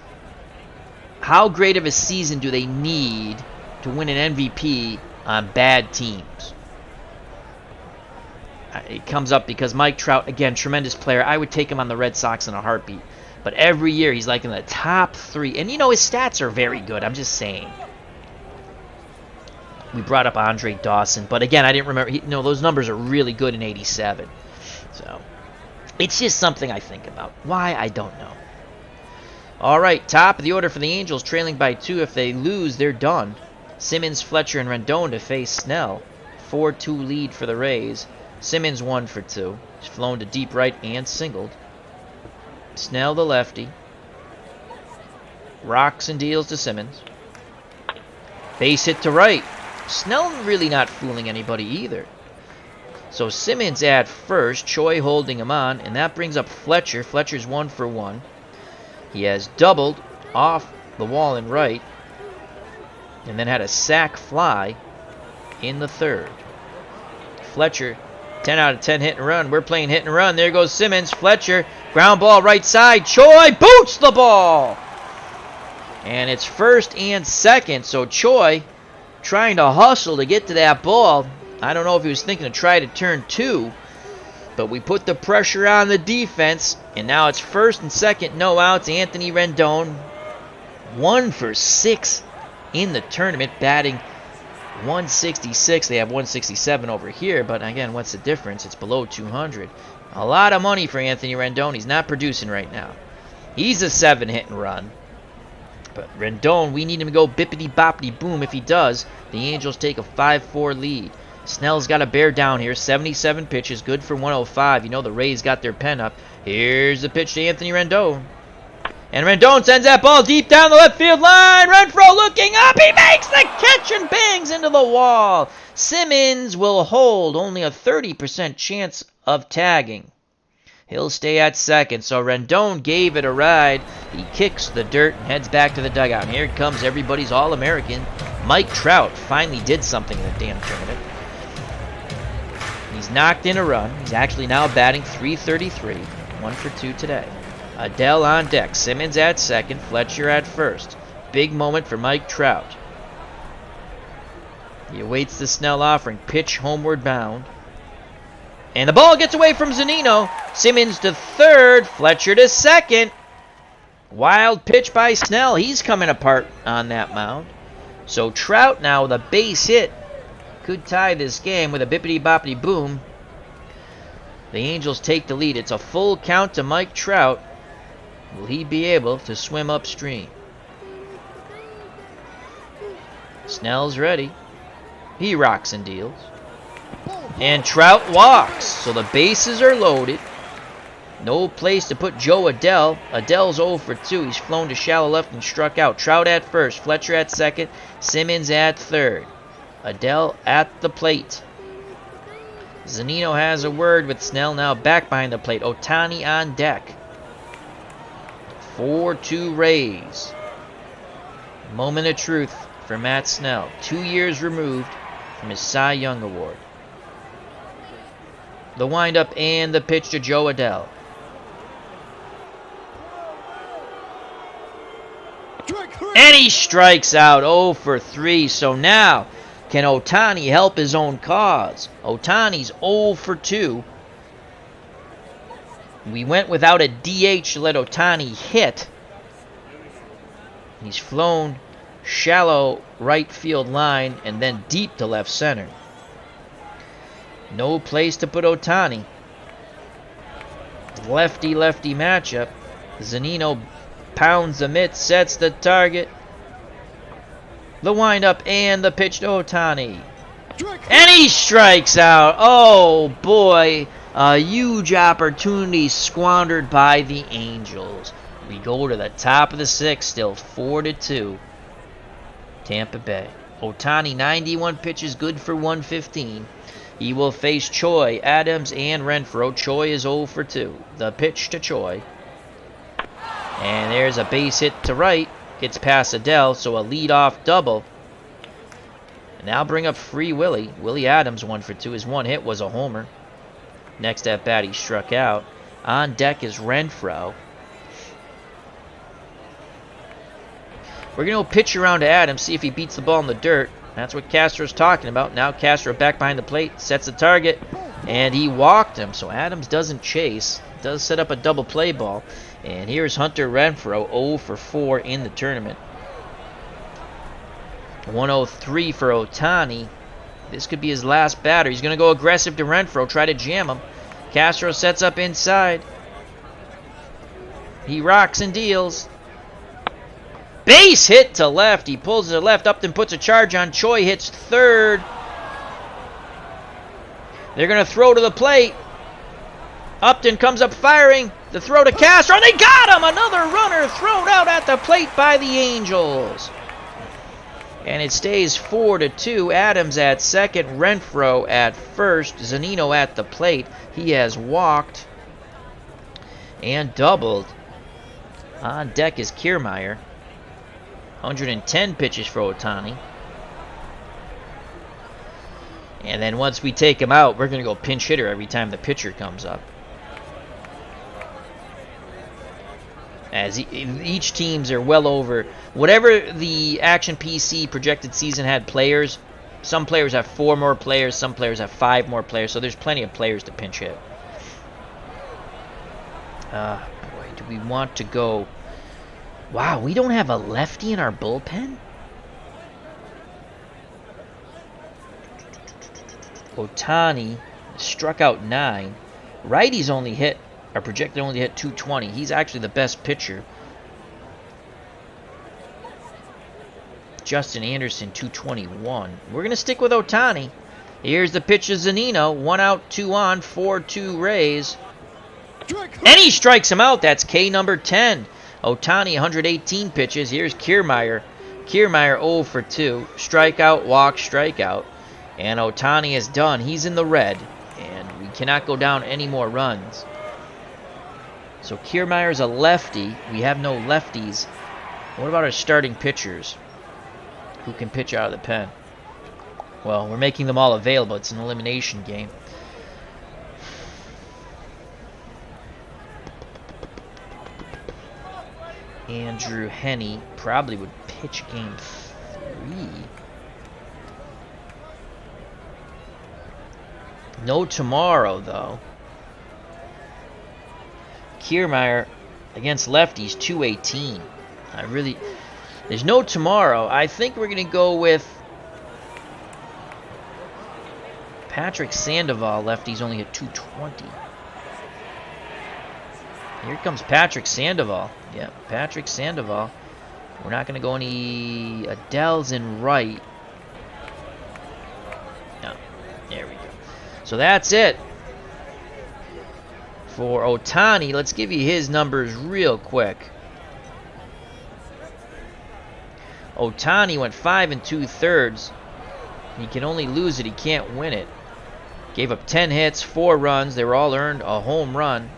How great of a season do they need to win an MVP on bad teams? It comes up because Mike Trout, again, tremendous player. I would take him on the Red Sox in a heartbeat. But every year he's like in the top 3. And, you know, his stats are very good. I'm just saying. We brought up Andre Dawson. But, again, I didn't remember. Those numbers are really good in 87. So, it's just something I think about. Why? I don't know. All right, top of the order for the Angels, trailing by 2. If they lose, they're done. Simmons, Fletcher, and Rendon to face Snell. 4-2 lead for the Rays. Simmons 1 for 2. He's flown to deep right and singled. Snell, the lefty. Rocks and deals to Simmons. Base hit to right. Snell really not fooling anybody either. So Simmons at first, Choi holding him on, and that brings up Fletcher. Fletcher's 1 for 1. He has doubled off the wall in right, and then had a sac fly in the third. Fletcher, 10 out of 10 hit and run. We're playing hit and run. There goes Simmons. Fletcher, ground ball right side. Choi boots the ball. And it's first and second. So Choi trying to hustle to get to that ball. I don't know if he was thinking to try to turn 2. But we put the pressure on the defense. And now it's first and second. No outs. Anthony Rendon, 1 for 6 in the tournament. Batting 166. They have 167 over here. But again, what's the difference? It's below 200. A lot of money for Anthony Rendon. He's not producing right now. He's a 7 hit and run. But Rendon, we need him to go bippity-boppity-boom. If he does, the Angels take a 5-4 lead. Snell's got a bear down here. 77 pitches, good for 105. You know the Rays got their pen up. Here's the pitch to Anthony Rendon. And Rendon sends that ball deep down the left field line. Renfroe looking up. He makes the catch and bangs into the wall. Simmons will hold. Only a 30% chance of tagging. He'll stay at second. So Rendon gave it a ride. He kicks the dirt and heads back to the dugout. And here comes everybody's All-American. Mike Trout finally did something in the damn tournament. He's knocked in a run. He's actually now batting .333. 1 for 2 today. Adele on deck. Simmons at second. Fletcher at first. Big moment for Mike Trout. He awaits the Snell offering. Pitch homeward bound. And the ball gets away from Zunino. Simmons to third. Fletcher to second. Wild pitch by Snell. He's coming apart on that mound. So Trout now with a base hit could tie this game with a bippity-boppity-boom. The Angels take the lead. It's a full count to Mike Trout. Will he be able to swim upstream? Snell's ready. He rocks and deals. And Trout walks. So the bases are loaded. No place to put Joe Adele. Adele's 0 for 2. He's flown to shallow left and struck out. Trout at first. Fletcher at second. Simmons at third. Adele at the plate. Zunino has a word with Snell now back behind the plate. Ohtani on deck. 4-2 Rays. Moment of truth for Matt Snell. 2 years removed from his Cy Young Award. The windup and the pitch to Joe Adele. And he strikes out 0 for 3. So now, can Ohtani help his own cause? Ohtani's 0 for 2. We went without a DH to let Ohtani hit. He's flown shallow right field line and then deep to left center. No place to put Ohtani. Lefty-lefty matchup. Zunino pounds the mitt, sets the target. The windup and the pitch to Ohtani. And he strikes out. Oh boy. A huge opportunity squandered by the Angels. We go to the top of the 6th, still 4-2. Tampa Bay. Ohtani, 91 pitches, good for 115. He will face Choi, Adams, and Renfroe. Choi is 0 for 2. The pitch to Choi. And there's a base hit to right. Gets past Adele, so a leadoff double. And now bring up Free Willie. Willie Adams, 1 for 2. His one hit was a homer. Next at bat, he struck out. On deck is Renfroe. We're going to pitch around to Adams, see if he beats the ball in the dirt. That's what Castro's talking about. Now Castro back behind the plate, sets the target. And he walked him, so Adams doesn't chase. Does set up a double play ball. And here's Hunter Renfroe, 0 for 4 in the tournament. 103 for Ohtani. This could be his last batter. He's going to go aggressive to Renfroe, try to jam him. Castro sets up inside. He rocks and deals. Base hit to left. He pulls to left. Upton puts a charge on. Choi hits third. They're going to throw to the plate. Upton comes up firing. The throw to Castro. And they got him! Another runner thrown out at the plate by the Angels. And it stays 4-2. Adams at second. Renfroe at first. Zunino at the plate. He has walked and doubled. On deck is Kiermaier. 110 pitches for Ohtani. And then once we take him out, we're going to go pinch hitter every time the pitcher comes up. As each teams are well over. Whatever the Action PC projected season had players, some players have 4 more players, some players have 5 more players, so there's plenty of players to pinch hit. Boy, do we want to go... Wow, we don't have a lefty in our bullpen? Ohtani struck out 9. Righties only hit, are projected only hit 220. He's actually the best pitcher. Justin Anderson, 221. We're going to stick with Ohtani. Here's the pitch to Zunino. 1 out, 2 on, 4-2 Rays. And he strikes him out. That's K number 10. Ohtani, 118 pitches. Here's Kiermaier. Kiermaier 0 for 2. Strikeout, walk, strikeout. And Ohtani is done. He's in the red. And we cannot go down any more runs. So Kiermaier's a lefty. We have no lefties. What about our starting pitchers? Who can pitch out of the pen? Well, we're making them all available. It's an elimination game. Andrew Henney probably would pitch game 3. No tomorrow, though. Kiermaier against lefties, 218. There's no tomorrow. I think we're going to go with Patrick Sandoval. Lefties only at 220. Here comes Patrick Sandoval. Yeah, Patrick Sandoval. We're not going to go any Adele's in right. No, there we go. So that's it for Ohtani. Let's give you his numbers real quick. Ohtani went 5 2/3. He can only lose it. He can't win it. Gave up 10 hits, 4 runs. They were all earned. A home run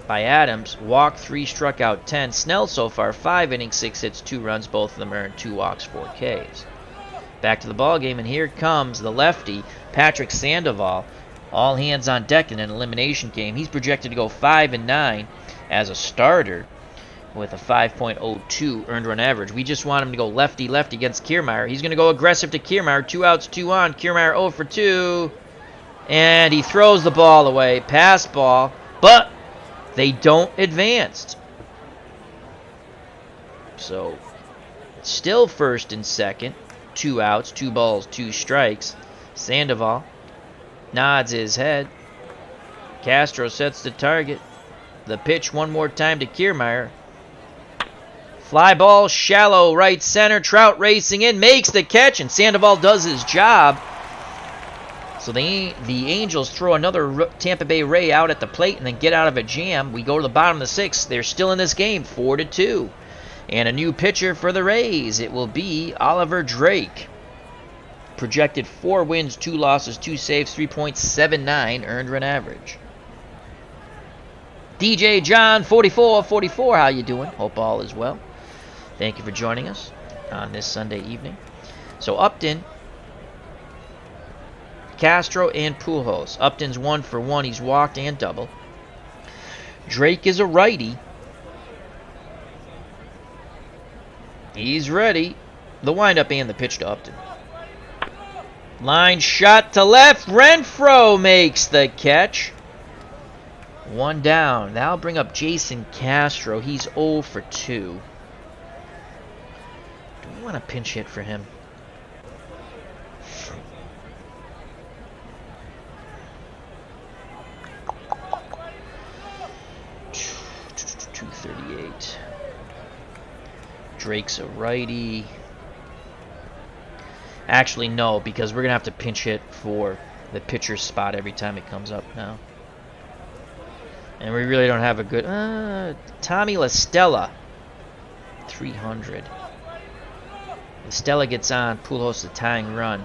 by Adams. Walked 3, struck out 10. Snell so far, 5 innings, 6 hits, 2 runs. Both of them earned 2 walks, 4 Ks. Back to the ball game, and here comes the lefty, Patrick Sandoval. All hands on deck in an elimination game. He's projected to go 5-9 as a starter with a 5.02 earned run average. We just want him to go lefty-lefty against Kiermaier. He's going to go aggressive to Kiermaier. 2 outs, 2 on. Kiermaier 0 for 2. And he throws the ball away. Pass ball. But they don't advance. So, still first and second. 2 outs, 2 balls, 2 strikes. Sandoval nods his head. Castro sets the target. The pitch one more time to Kiermaier. Fly ball, shallow right center. Trout racing in, makes the catch, and Sandoval does his job. So the Angels throw another Tampa Bay Ray out at the plate and then get out of a jam. We go to the bottom of the 6th. They're still in this game, 4-2. And a new pitcher for the Rays. It will be Oliver Drake. Projected 4 wins, 2 losses, 2 saves, 3.79 earned run average. DJ John 4444, how you doing? Hope all is well. Thank you for joining us on this Sunday evening. So Upton, Castro, and Pujols. Upton's 1 for 1. He's walked and doubled. Drake is a righty. He's ready. The windup and the pitch to Upton. Line shot to left. Renfroe makes the catch. 1 down. That'll bring up Jason Castro. He's 0 for 2. Do we want to pinch hit for him? .238. Drake's a righty. Actually, no, because we're going to have to pinch hit for the pitcher's spot every time it comes up now. And we really don't have a good... Tommy La Stella. 300. La Stella gets on. Pujols the tying run.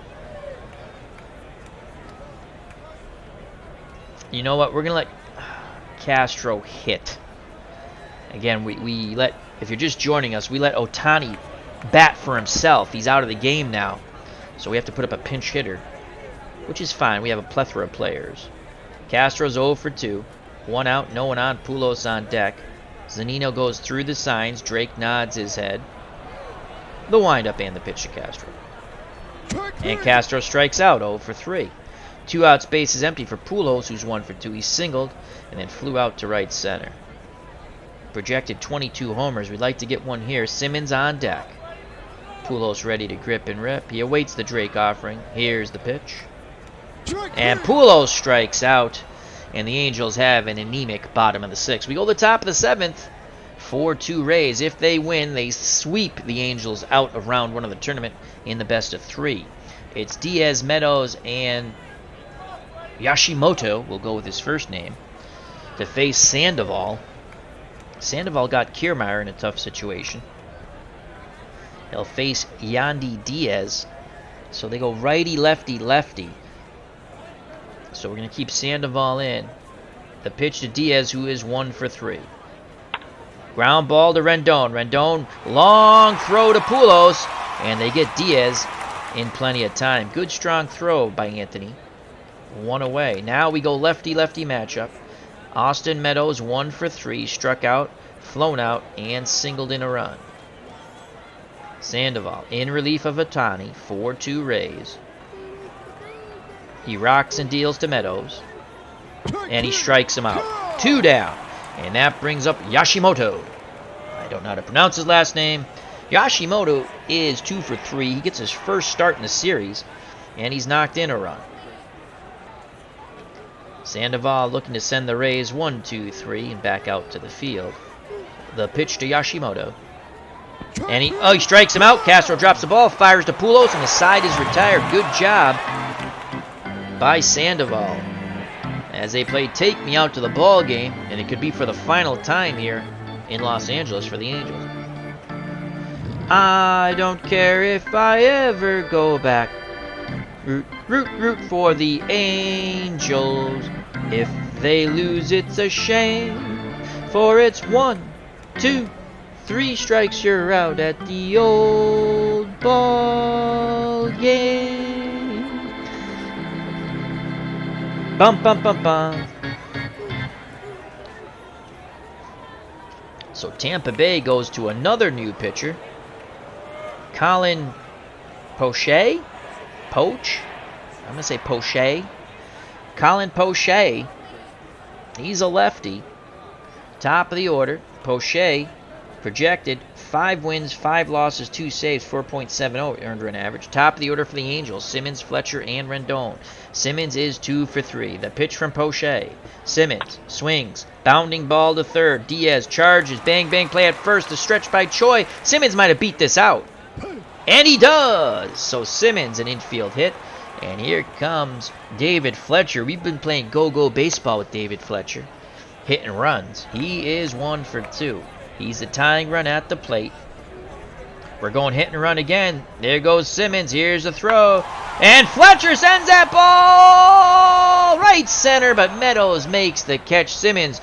You know what? We're going to let Castro hit. Again, we let... If you're just joining us, we let Ohtani bat for himself. He's out of the game now. So we have to put up a pinch hitter. Which is fine. We have a plethora of players. Castro's 0 for 2. 1 out, no one on, Pujols on deck. Zunino goes through the signs. Drake nods his head. The windup and the pitch to Castro. And Castro strikes out, 0 for 3. 2 outs, base is empty for Pujols, who's 1 for 2. He singled and then flew out to right center. Projected 22 homers. We'd like to get one here. Simmons on deck. Pujols ready to grip and rip. He awaits the Drake offering. Here's the pitch. And Pujols strikes out. And the Angels have an anemic bottom of the 6th. We go to the top of the 7th. 4-2 Rays. If they win, they sweep the Angels out of round 1 of the tournament in the best of 3. It's Diaz, Meadows, and Yashimoto, we'll go with his first name, to face Sandoval. Sandoval got Kiermaier in a tough situation. He'll face Yandy Diaz. So they go righty, lefty, lefty. So we're going to keep Sandoval in. The pitch to Diaz, who is 1 for 3. Ground ball to Rendon. Rendon, long throw to Pujols. And they get Diaz in plenty of time. Good strong throw by Anthony. 1 away. Now we go lefty-lefty matchup. Austin Meadows, 1 for 3. Struck out, flown out, and singled in a run. Sandoval in relief of Ohtani. 4-2 Rays. He rocks and deals to Meadows. And he strikes him out. 2 down. And that brings up Yashimoto. I don't know how to pronounce his last name. Yashimoto is 2 for 3. He gets his first start in the series. And he's knocked in a run. Sandoval looking to send the Rays 1-2-3 and back out to the field. The pitch to Yashimoto. And he strikes him out. Castro drops the ball, fires to Pujols, and the side is retired. Good job by Sandoval as they play Take Me Out to the ball game, and it could be for the final time here in Los Angeles for the Angels. I don't care if I ever go back. Root, root, root for the Angels. If they lose, it's a shame. For it's 1, 2, 3 strikes, you're out at the old ball game. Bum, bum, bum, bum. So Tampa Bay goes to another new pitcher. Colin Poche? Poach? I'm going to say Poche. Colin Poche. He's a lefty. Top of the order. Poche projected 5 wins, 5 losses, 2 saves, 4.70 earned run average. Top of the order for the Angels. Simmons, Fletcher, and Rendon. Simmons is 2 for 3. The pitch from Poche. Simmons swings. Bounding ball to third. Diaz charges. Bang, bang, play at first. The stretch by Choi. Simmons might have beat this out. And he does! So Simmons, an infield hit. And here comes David Fletcher. We've been playing go-go baseball with David Fletcher. Hitting runs. He is 1 for 2. He's the tying run at the plate. We're going hit and run again. There goes Simmons. Here's the throw. And Fletcher sends that ball right center, but Meadows makes the catch. Simmons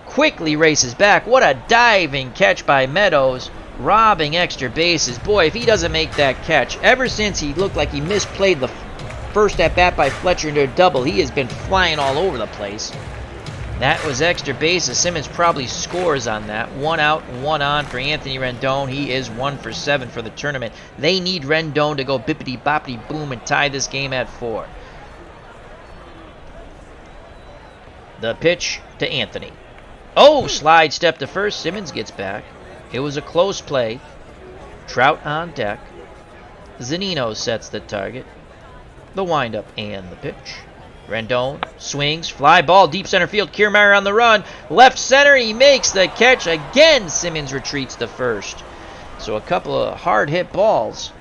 quickly races back. What a diving catch by Meadows, robbing extra bases. Boy, if he doesn't make that catch, ever since he looked like he misplayed the first at bat by Fletcher into a double, he has been flying all over the place. That was extra bases. Simmons probably scores on that. 1 out, 1 on for Anthony Rendon. He is 1 for 7 for the tournament. They need Rendon to go bippity-boppity-boom and tie this game at 4. The pitch to Anthony. Oh, slide step to first. Simmons gets back. It was a close play. Trout on deck. Zunino sets the target. The windup and the pitch. Rendon swings, fly ball, deep center field. Kiermaier on the run. Left center, he makes the catch. Again, Simmons retreats to first. So a couple of hard hit balls,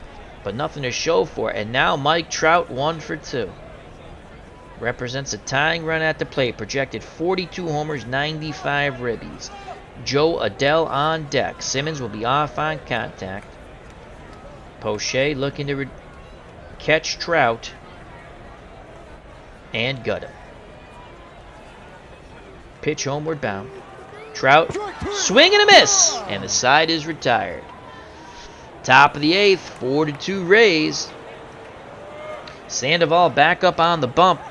but nothing to show for it. And now Mike Trout 1 for 2. Represents a tying run at the plate. Projected 42 homers, 95 ribbies. Joe Adell on deck. Simmons will be off on contact. Poche looking to catch Trout. And gut him. Pitch homeward bound. Trout, swing and a miss, and the side is retired. Top of the 8th, 4-2 Rays. Sandoval back up on the bump.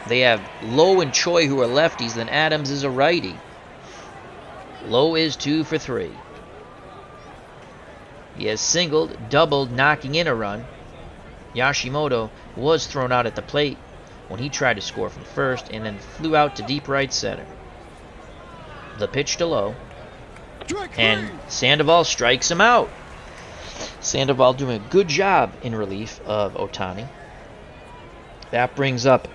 They have Lowe and Choi who are lefties, then Adams is a righty. Lowe is 2 for 3. He has singled, doubled, knocking in a run. Yashimoto was thrown out at the plate when he tried to score from first and then flew out to deep right center. The pitch to Lowe, and Sandoval strikes him out. Sandoval doing a good job in relief of Ohtani. That brings up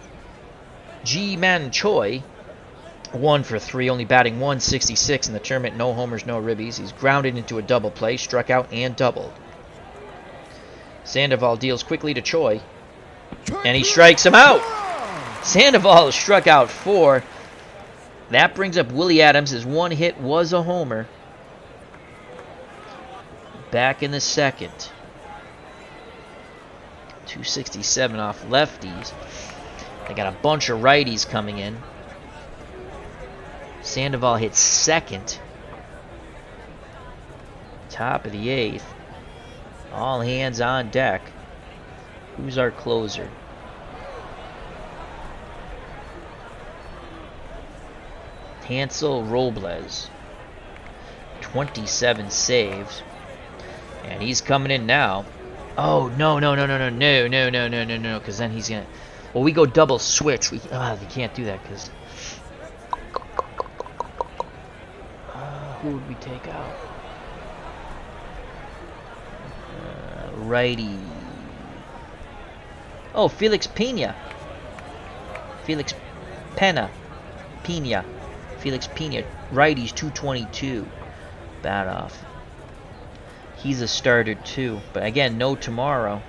Ji-Man Choi, 1 for 3, only batting 166 in the tournament. No homers, no ribbies. He's grounded into a double play, struck out and doubled. Sandoval deals quickly to Choi, and he strikes him out. Sandoval struck out 4. That brings up Willie Adams. His one hit was a homer. Back in the second. 267 off lefties. They got a bunch of righties coming in. Sandoval hits second. Top of the 8th. All hands on deck. Who's our closer? Hansel Robles. 27 saves. And he's coming in now. Oh, no, because then he's going to... Well, we go double switch. We can't do that because... who would we take out? Righty. Oh, Felix Pena. Felix Pena. Felix Pena. Righty's 222. Bat off. He's a starter too. But again, no tomorrow.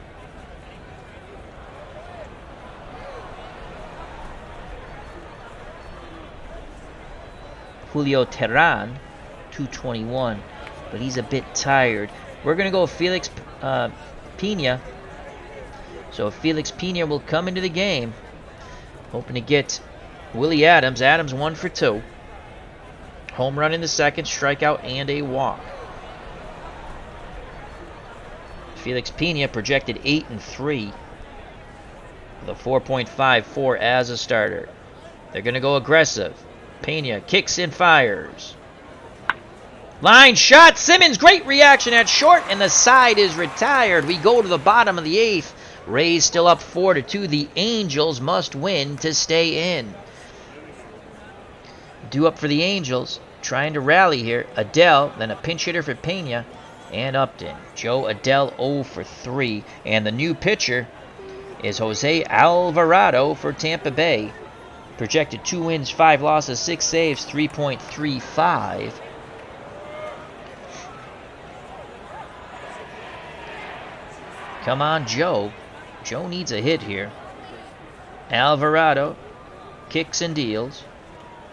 Julio Teheran, 221. But he's a bit tired. We're going to go Felix Pena. So Felix Pena will come into the game. Hoping to get Willie Adams. Adams 1 for 2. Home run in the second, strikeout, and a walk. Felix Pena projected 8-3 with a 4.54 as a starter. They're going to go aggressive. Pena kicks and fires. Line shot. Simmons, great reaction at short, and the side is retired. We go to the bottom of the 8th. Rays still up 4-2. The Angels must win to stay in. Due up for the Angels. Trying to rally here. Adell, then a pinch hitter for Pena, and Upton. Joe Adell 0 for 3. And the new pitcher is Jose Alvarado for Tampa Bay. Projected 2 wins, 5 losses, 6 saves, 3.35. Come on, Joe. Joe needs a hit here. Alvarado kicks and deals.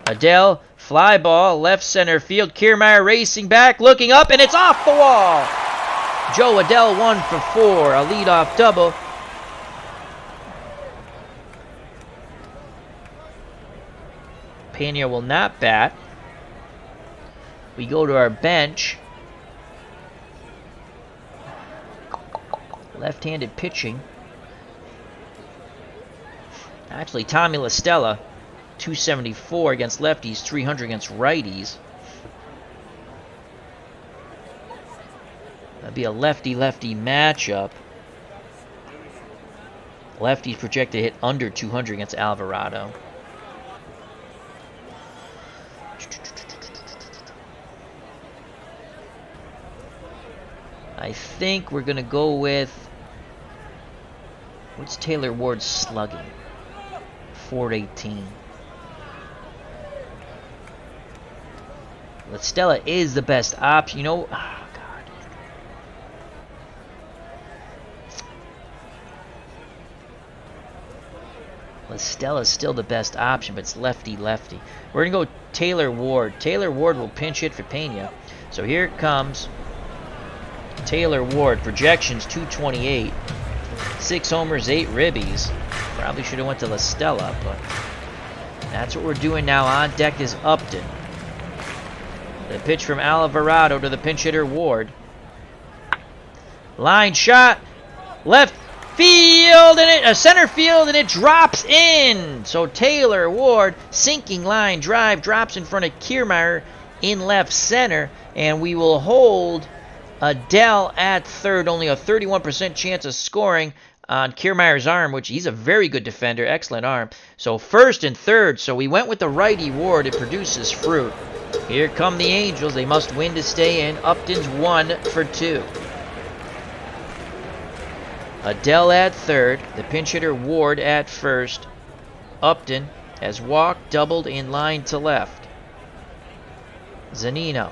Adell, fly ball, left center field. Kiermaier racing back, looking up, and it's off the wall. Joe Adell 1 for 4, a leadoff double. Pena will not bat. We go to our bench. Left-handed pitching. Actually, Tommy La Stella 274 against lefties, 300 against righties. That'd be a lefty-lefty matchup. Lefties projected to hit under 200 against Alvarado. I think we're going to go with... What's Taylor Ward's slugging? 418. La Stella is the best option. You know... Oh, God. La Stella's still the best option, but it's lefty-lefty. We're going to go Taylor Ward. Taylor Ward will pinch hit for Pena. So here it comes. Taylor Ward, projections 228. 6 homers, 8 ribbies. Probably should have went to La Stella, but that's what we're doing now. On deck is Upton. The pitch from Alvarado to the pinch hitter Ward. Line shot, left field, and it center field, and it drops in. So Taylor Ward, sinking line drive, drops in front of Kiermaier in left center, and we will hold Adele at third. Only a 31% chance of scoring on Kiermaier's arm, which he's a very good defender, excellent arm. So first and third. So we went with the righty Ward. It produces fruit. Here come the Angels. They must win to stay in. Upton's 1 for 2. Adele at third. The pinch hitter Ward at first. Upton has walked, doubled, in line to left. Zunino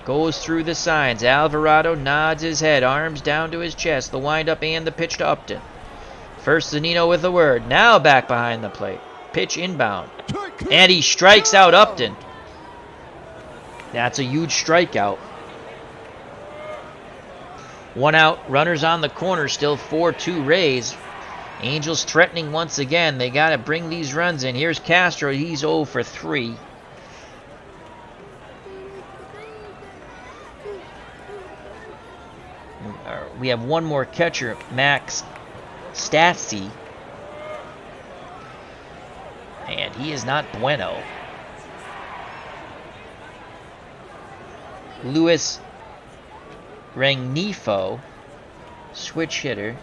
goes through the signs. Alvarado nods his head, arms down to his chest. The windup and the pitch to Upton. First Zunino with the word. Now back behind the plate. Pitch inbound. And he strikes out Upton. That's a huge strikeout. 1 out. Runners on the corner. Still 4-2 Rays. Angels threatening once again. They got to bring these runs in. Here's Castro. He's 0 for 3. We have one more catcher, Max Stassi. And he is not bueno. Luis Rengifo, switch hitter.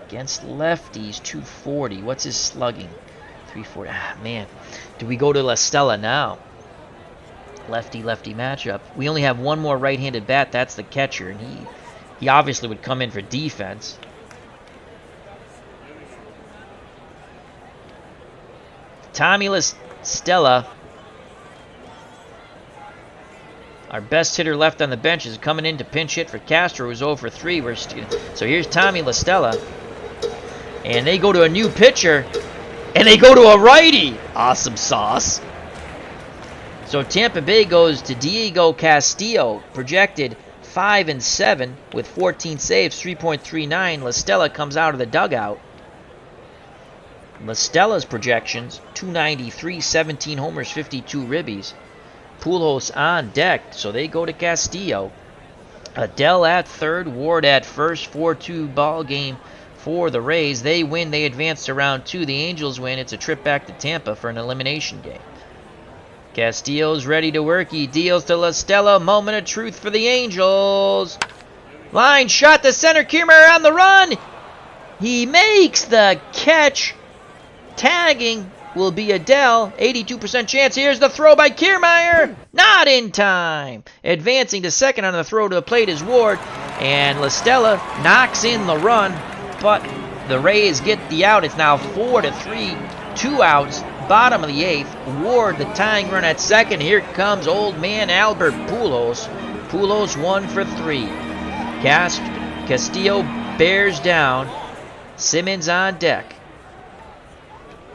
Against lefties, 240. What's his slugging? 340. Ah, man. Do we go to La Stella now? Lefty-lefty matchup. We only have one more right-handed bat. That's the catcher, and he obviously would come in for defense. Tommy La Stella, our best hitter left on the bench, is coming in to pinch hit for Castro, who's 0 for 3. So here's Tommy La Stella. And they go to a new pitcher, and they go to a righty. Awesome sauce. So Tampa Bay goes to Diego Castillo, projected 5-7 with 14 saves, 3.39. La Stella comes out of the dugout. La Stella's projections, 293, 17 homers, 52 ribbies. Pujols on deck, so they go to Castillo. Adele at third, Ward at first. 4-2 ball game for the Rays. They win, they advance to round 2. The Angels win. It's a trip back to Tampa for an elimination game. Castillo's ready to work. He deals to La Stella. Moment of truth for the Angels. Line shot to center. Kiermaier on the run. He makes the catch. Tagging will be Adele. 82% chance. Here's the throw by Kiermaier. Not in time. Advancing to second on the throw to the plate is Ward. And La Stella knocks in the run. But the Rays get the out. It's now 4-3. 2 outs. Bottom of the 8th. Ward, the tying run at second. Here comes old man Albert Pujols. Pujols 1 for 3. Castillo bears down. Simmons on deck.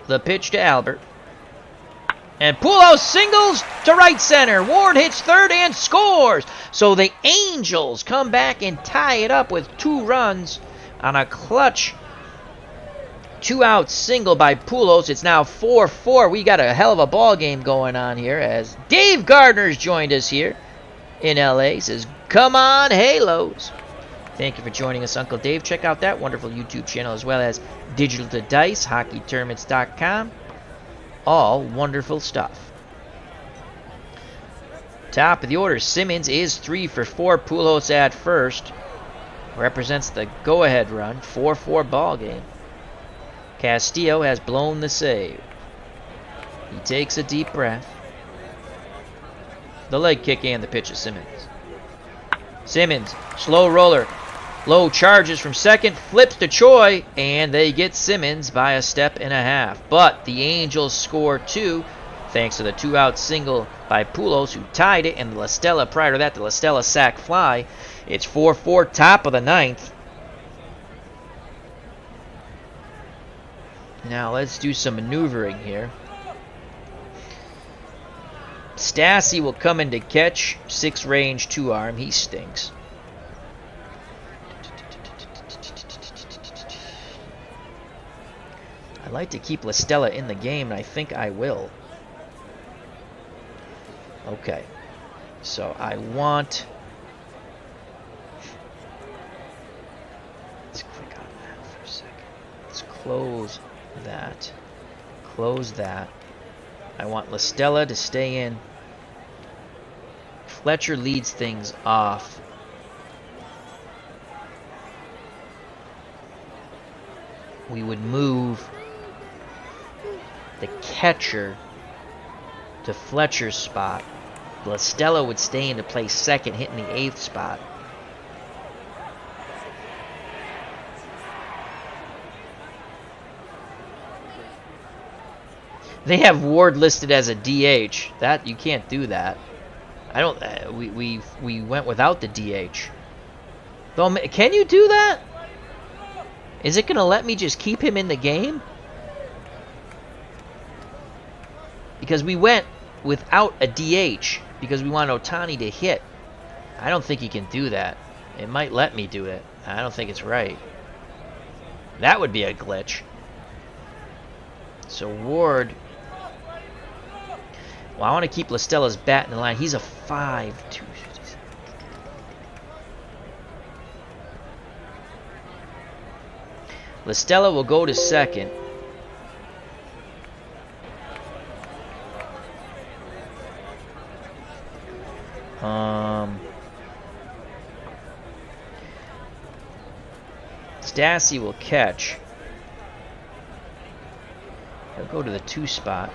The pitch to Albert. And Pujols singles to right center. Ward hits third and scores. So the Angels come back and tie it up with 2 runs on a clutch 2-out single by Pujols. It's now 4-4. We got a hell of a ball game going on here as Dave Gardner's joined us here in LA. He says, come on, Halos. Thank you for joining us, Uncle Dave. Check out that wonderful YouTube channel as well as Digital to Dice, HockeyTournaments.com. All wonderful stuff. Top of the order, Simmons is 3 for 4. Pujols at first. Represents the go-ahead run. 4-4 ball game. Castillo has blown the save. He takes a deep breath. The leg kick and the pitch of Simmons. Simmons, slow roller. Low charges from second, flips to Choi, and they get Simmons by a step and a half. But the Angels score 2, thanks to the 2-out single by Pujols, who tied it, and the La Stella, prior to that, the La Stella sac fly. It's 4-4, top of the 9th. Now let's do some maneuvering here. Stassi will come in to catch. 6-range, 2-arm. He stinks. I'd like to keep La Stella in the game, and I think I will. Okay. So I want... Let's click on that for a second. Let's close that. Close that. I want La Stella to stay in. Fletcher leads things off. We would move the catcher to Fletcher's spot. La Stella would stay in to play second, hitting the 8th spot. They have Ward listed as a DH. That you can't do that. I don't. We went without the DH. Though, can you do that? Is it gonna let me just keep him in the game? Because we went without a DH because we want Ohtani to hit. I don't think he can do that. It might let me do it. I don't think it's right. That would be a glitch. So Ward. Well, I want to keep La Stella's bat in the line. He's a 5-2. La Stella will go to second. Stassi will catch. He'll go to the 2 spot.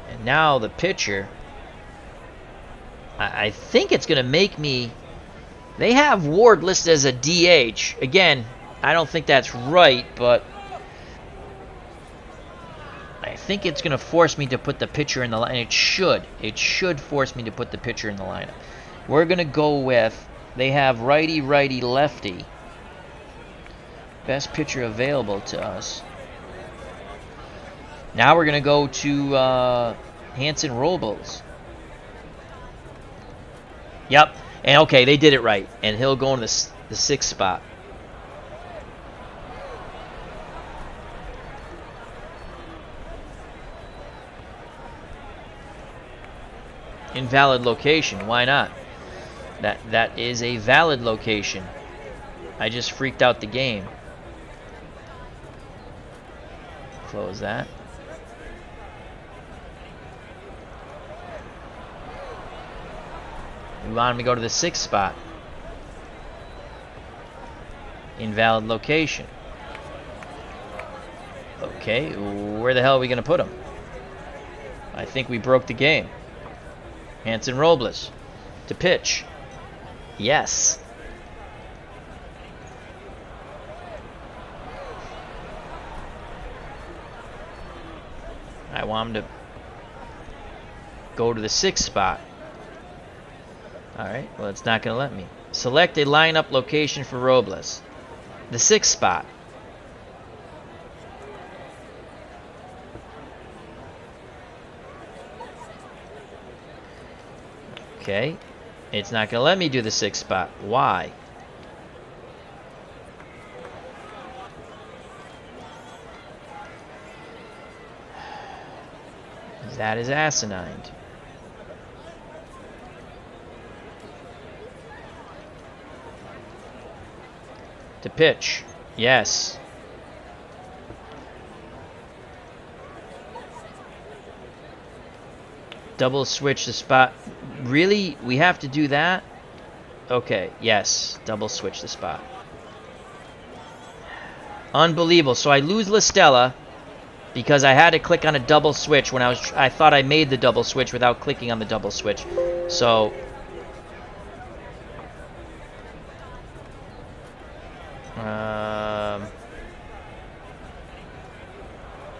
And now the pitcher. I think it's going to make me... They have Ward listed as a DH. Again, I don't think that's right, but I think it's going to force me to put the pitcher in the line. It should. It should force me to put the pitcher in the lineup. We're going to go with... They have righty, righty, lefty. Best pitcher available to us. Now we're going to go to Hanson Robles. Yep. And okay, they did it right. And he'll go in the 6th spot. Invalid location. Why not? That is a valid location. I just freaked out the game. Close that. We want him to go to the 6th spot. Invalid location. Okay, where the hell are we going to put him? I think we broke the game. Hanson Robles to pitch. Yes. I want him to go to the 6th spot. Alright, well, it's not going to let me. Select a lineup location for Robles. The 6th spot. Okay. It's not going to let me do the 6th spot. Why? That is asinine. To pitch. Yes. Double switch the spot. Really? We have to do that? Okay, yes. Double switch the spot. Unbelievable. So I lose La Stella because I had to click on a double switch when I thought I made the double switch without clicking on the double switch. So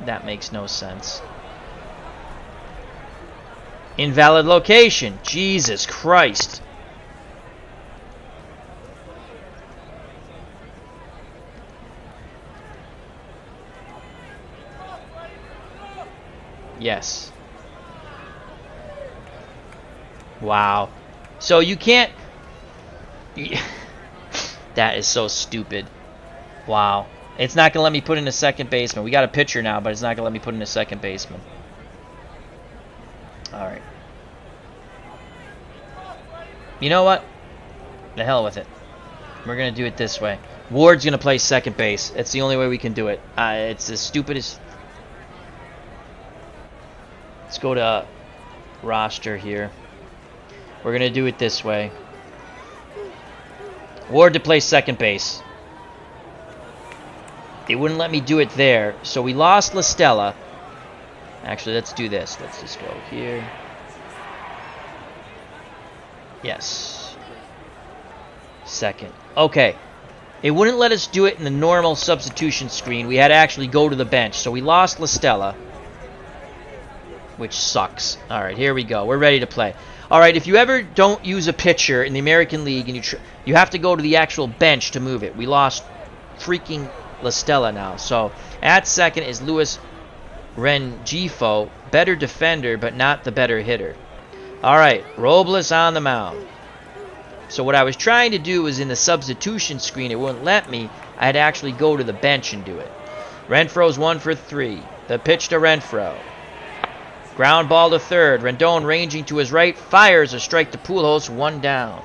that makes no sense. Invalid location. Jesus Christ. Yes. Wow. So you can't... That is so stupid. Wow. It's not going to let me put in a second baseman. We got a pitcher now, but it's not going to let me put in a second baseman. Alright. You know what? The hell with it. We're going to do it this way. Ward's going to play second base. It's the only way we can do it. It's as stupid as... Let's go to roster here. We're going to do it this way. Ward to play second base. They wouldn't let me do it there, so we lost La Stella. Actually, let's do this. Let's just go here. Yes. Second. Okay. It wouldn't let us do it in the normal substitution screen. We had to actually go to the bench. So we lost La Stella, which sucks. All right, here we go. We're ready to play. All right, if you ever don't use a pitcher in the American League and you have to go to the actual bench to move it. We lost freaking La Stella now. So at second is Luis Rengifo, better defender but not the better hitter. All right, Robles on the mound. So what I was trying to do was in the substitution screen, it wouldn't let me. I had to actually go to the bench and do it. Renfro's 1 for 3. The pitch to Renfro. Ground ball to third. Rendon ranging to his right. Fires a strike to Pujols. 1 down.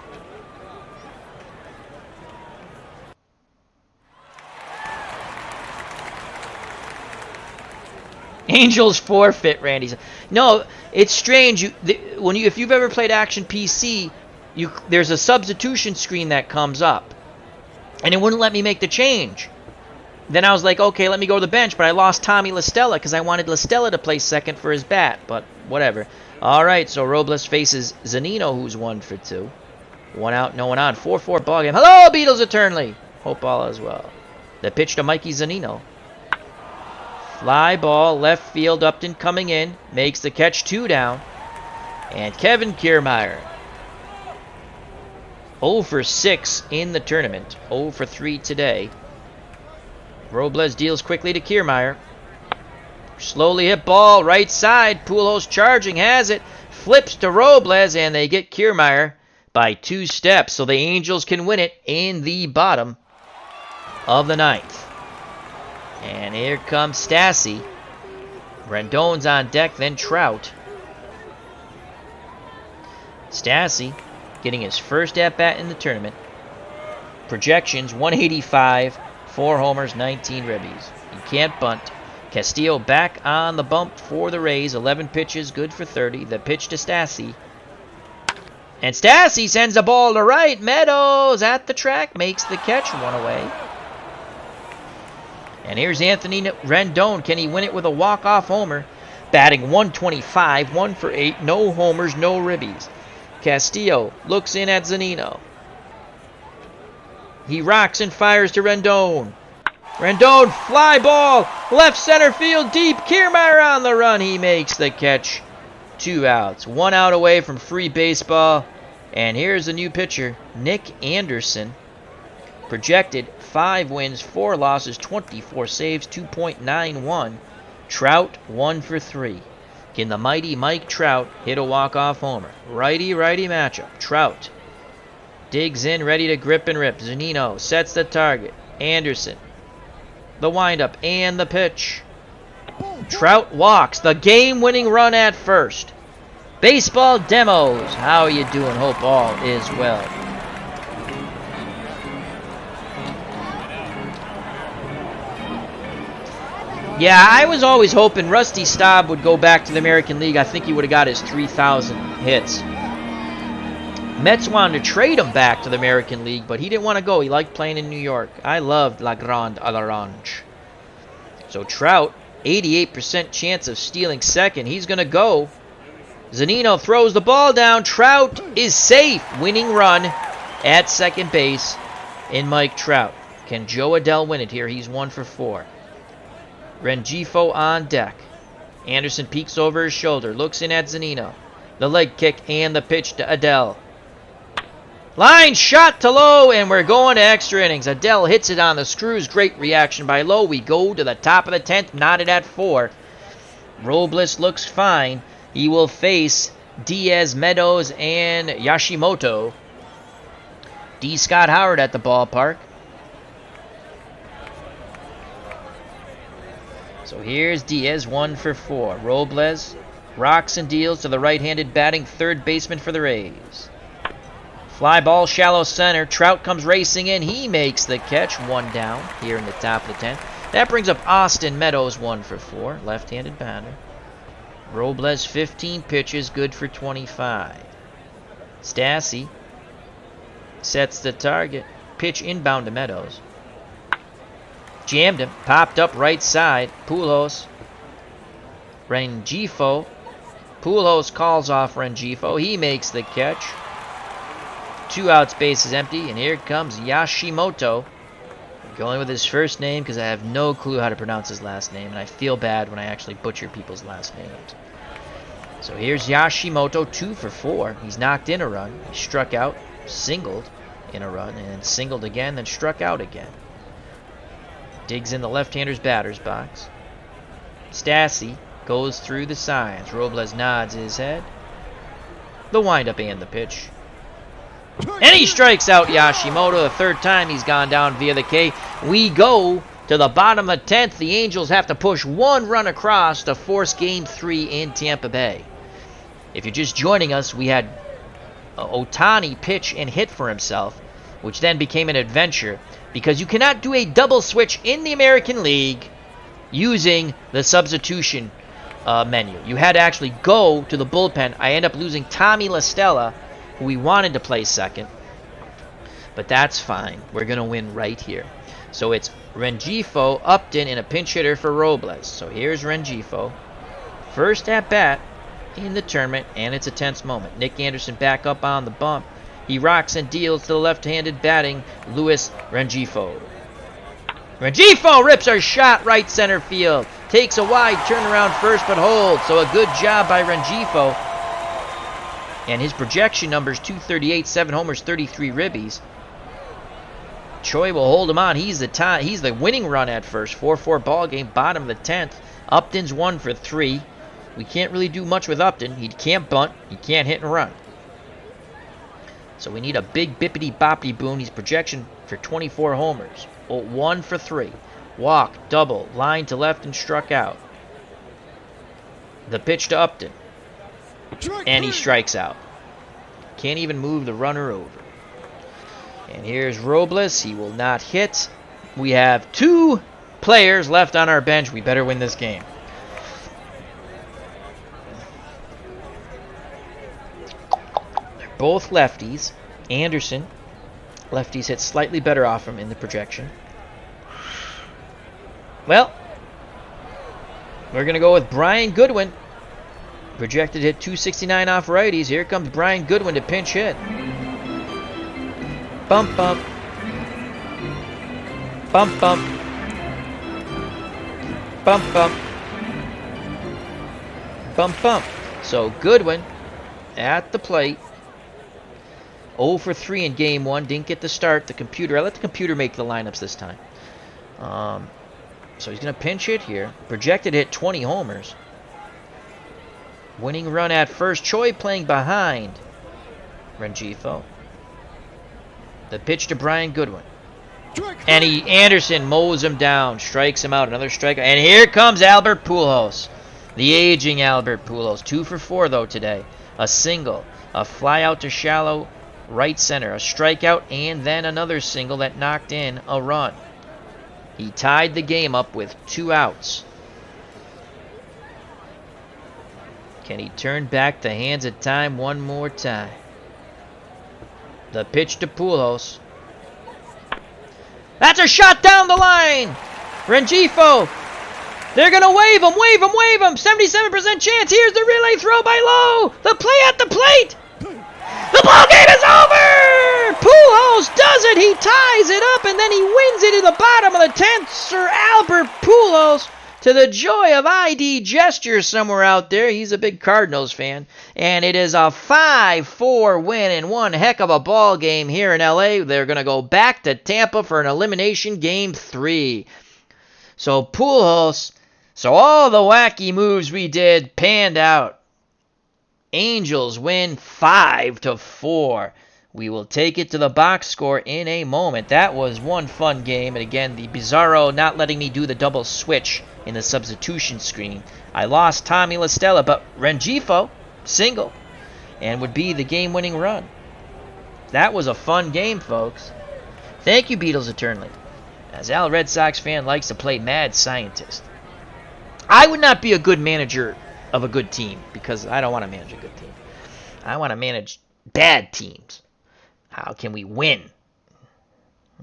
Angels forfeit, Randy. No, it's strange. If you've ever played Action PC, there's a substitution screen that comes up, and it wouldn't let me make the change. Then I was like, okay, let me go to the bench, but I lost Tommy La Stella because I wanted La Stella to play second for his bat, but whatever. All right, so Robles faces Zunino, who's 1 for 2. 1 out, no one on. 4-4 ball game. Hello, Beatles Eternally. Hope all is well. The pitch to Mikey Zunino. Fly ball, left field, Upton coming in. Makes the catch, 2 down. And Kevin Kiermaier. 0 for 6 in the tournament. 0 for 3 today. Robles deals quickly to Kiermaier. Slowly hit ball, right side. Pujols charging, has it. Flips to Robles, and they get Kiermaier by 2 steps. So the Angels can win it in the bottom of the 9th. And here comes Stassi. Rendon's on deck, then Trout. Stassi getting his first at-bat in the tournament. Projections, 185, 4 homers, 19 ribbies. He can't bunt. Castillo back on the bump for the Rays. 11 pitches, good for 30. The pitch to Stassi. And Stassi sends a ball to right. Meadows at the track, makes the catch, 1 away. And here's Anthony Rendon. Can he win it with a walk-off homer? Batting 125, 1 for 8, no homers, no ribbies. Castillo looks in at Zunino. He rocks and fires to Rendon. Rendon, fly ball, left center field deep. Kiermaier on the run. He makes the catch. 2 outs. 1 out away from free baseball. And here's the new pitcher, Nick Anderson. Projected 5 wins, 4 losses, 24 saves, 2.91. Trout 1 for 3. Can the mighty Mike Trout hit a walk-off homer? Righty-righty matchup. Trout digs in, ready to grip and rip. Zunino sets the target. Anderson. The windup and the pitch. Trout walks. The game-winning run at first. Baseball Demos. How are you doing? Hope all is well. Yeah, I was always hoping Rusty Staub would go back to the American League. I think he would have got his 3,000 hits. Mets wanted to trade him back to the American League, but he didn't want to go. He liked playing in New York. I loved La Grande à l'Orange. So Trout, 88% chance of stealing second. He's going to go. Zunino throws the ball down. Trout is safe. Winning run at second base in Mike Trout. Can Joe Adell win it here? He's 1 for 4. Rengifo on deck. Anderson peeks over his shoulder. Looks in at Zunino. The leg kick and the pitch to Adell. Line shot to Lowe, and we're going to extra innings. Adell hits it on the screws. Great reaction by Lowe. We go to the top of the 10th, knotted at 4. Robles looks fine. He will face Diaz, Meadows, and Yashimoto. D. Scott Howard at the ballpark. So here's Diaz, 1 for 4. Robles rocks and deals to the right-handed batting third baseman for the Rays. Fly ball, shallow center. Trout comes racing in. He makes the catch. 1 down here in the top of the 10th. That brings up Austin Meadows, 1 for 4. Left-handed batter. Robles, 15 pitches, good for 25. Stassi sets the target. Pitch inbound to Meadows. Jammed him. Popped up right side. Pujols. Rengifo. Pujols calls off Rengifo. He makes the catch. 2 outs, base is empty, and here comes Yashimoto. Going with his first name because I have no clue how to pronounce his last name, and I feel bad when I actually butcher people's last names. So here's Yashimoto, 2 for 4. He's knocked in a run. He struck out, singled in a run, and then singled again, then struck out again. Digs in the left-hander's batter's box. Stassi goes through the signs. Robles nods his head. The windup and the pitch. And he strikes out Yashimoto the 3rd time he's gone down via the K. We go to the bottom of the 10th. The Angels have to push 1 run across to force Game 3 in Tampa Bay. If you're just joining us, we had Ohtani pitch and hit for himself, which then became an adventure because you cannot do a double switch in the American League using the substitution menu. You had to actually go to the bullpen. I end up losing Tommy La Stella, who we wanted to play second. But that's fine. We're going to win right here. So it's Rengifo, Upton, and a pinch hitter for Robles. So here's Rengifo. First at bat in the tournament, and it's a tense moment. Nick Anderson back up on the bump. He rocks and deals to the left-handed batting Luis Rengifo. Rengifo rips a shot right center field. Takes a wide turnaround first, but holds. So a good job by Rengifo. And his projection numbers 238, 7 homers, 33 ribbies. Choi will hold him on. He's the winning run at first. 4-4 ball game, bottom of the 10th. Upton's 1 for 3. We can't really do much with Upton. He can't bunt. He can't hit and run. So we need a big bippity-boppity boom. He's projection for 24 homers. 1 for 3. Walk, double, line to left and struck out. The pitch to Upton. And he strikes out. Can't even move the runner over. And here's Robles. He will not hit. We have 2 players left on our bench. We better win this game. They're both lefties. Anderson, lefties hit slightly better off him in the projection. Well, we're going to go with Brian Goodwin. Projected hit 269 off righties. Here comes Brian Goodwin to pinch hit. Bump, bump. Bump, bump. Bump, bump. Bump, bump. So Goodwin at the plate. 0 for 3 in game 1. Didn't get the start. I let the computer make the lineups this time. So he's going to pinch hit here. Projected hit 20 homers. Winning run at first. Choi playing behind Rengifo. The pitch to Brian Goodwin. And Anderson mows him down. Strikes him out. Another strikeout. And here comes Albert Pujols. The aging Albert Pujols. 2 for 4 though today. A single. A fly out to shallow right center. A strikeout. And then another single that knocked in a run. He tied the game up with 2 outs. Can he turn back the hands of time one more time? The pitch to Pujols. That's a shot down the line. Rengifo. They're going to wave him, wave him, wave him. 77% chance. Here's the relay throw by Lowe. The play at the plate. The ball game is over. Pujols does it. He ties it up, and then he wins it in the bottom of the 10th. Sir Albert Pujols, to the joy of ID Gesture somewhere out there. He's a big Cardinals fan. And it is a 5-4 win and one heck of a ball game here in LA. They're going to go back to Tampa for an elimination game 3. So Pujols, so all the wacky moves we did panned out. Angels win 5-4. We will take it to the box score in a moment. That was one fun game. And again, the Bizarro not letting me do the double switch in the substitution screen. I lost Tommy La Stella, but Rengifo, single, and would be the game-winning run. That was a fun game, folks. Thank you, Beatles Eternally. As Al Red Sox fan likes to play mad scientist. I would not be a good manager of a good team because I don't want to manage a good team. I want to manage bad teams. How can we win?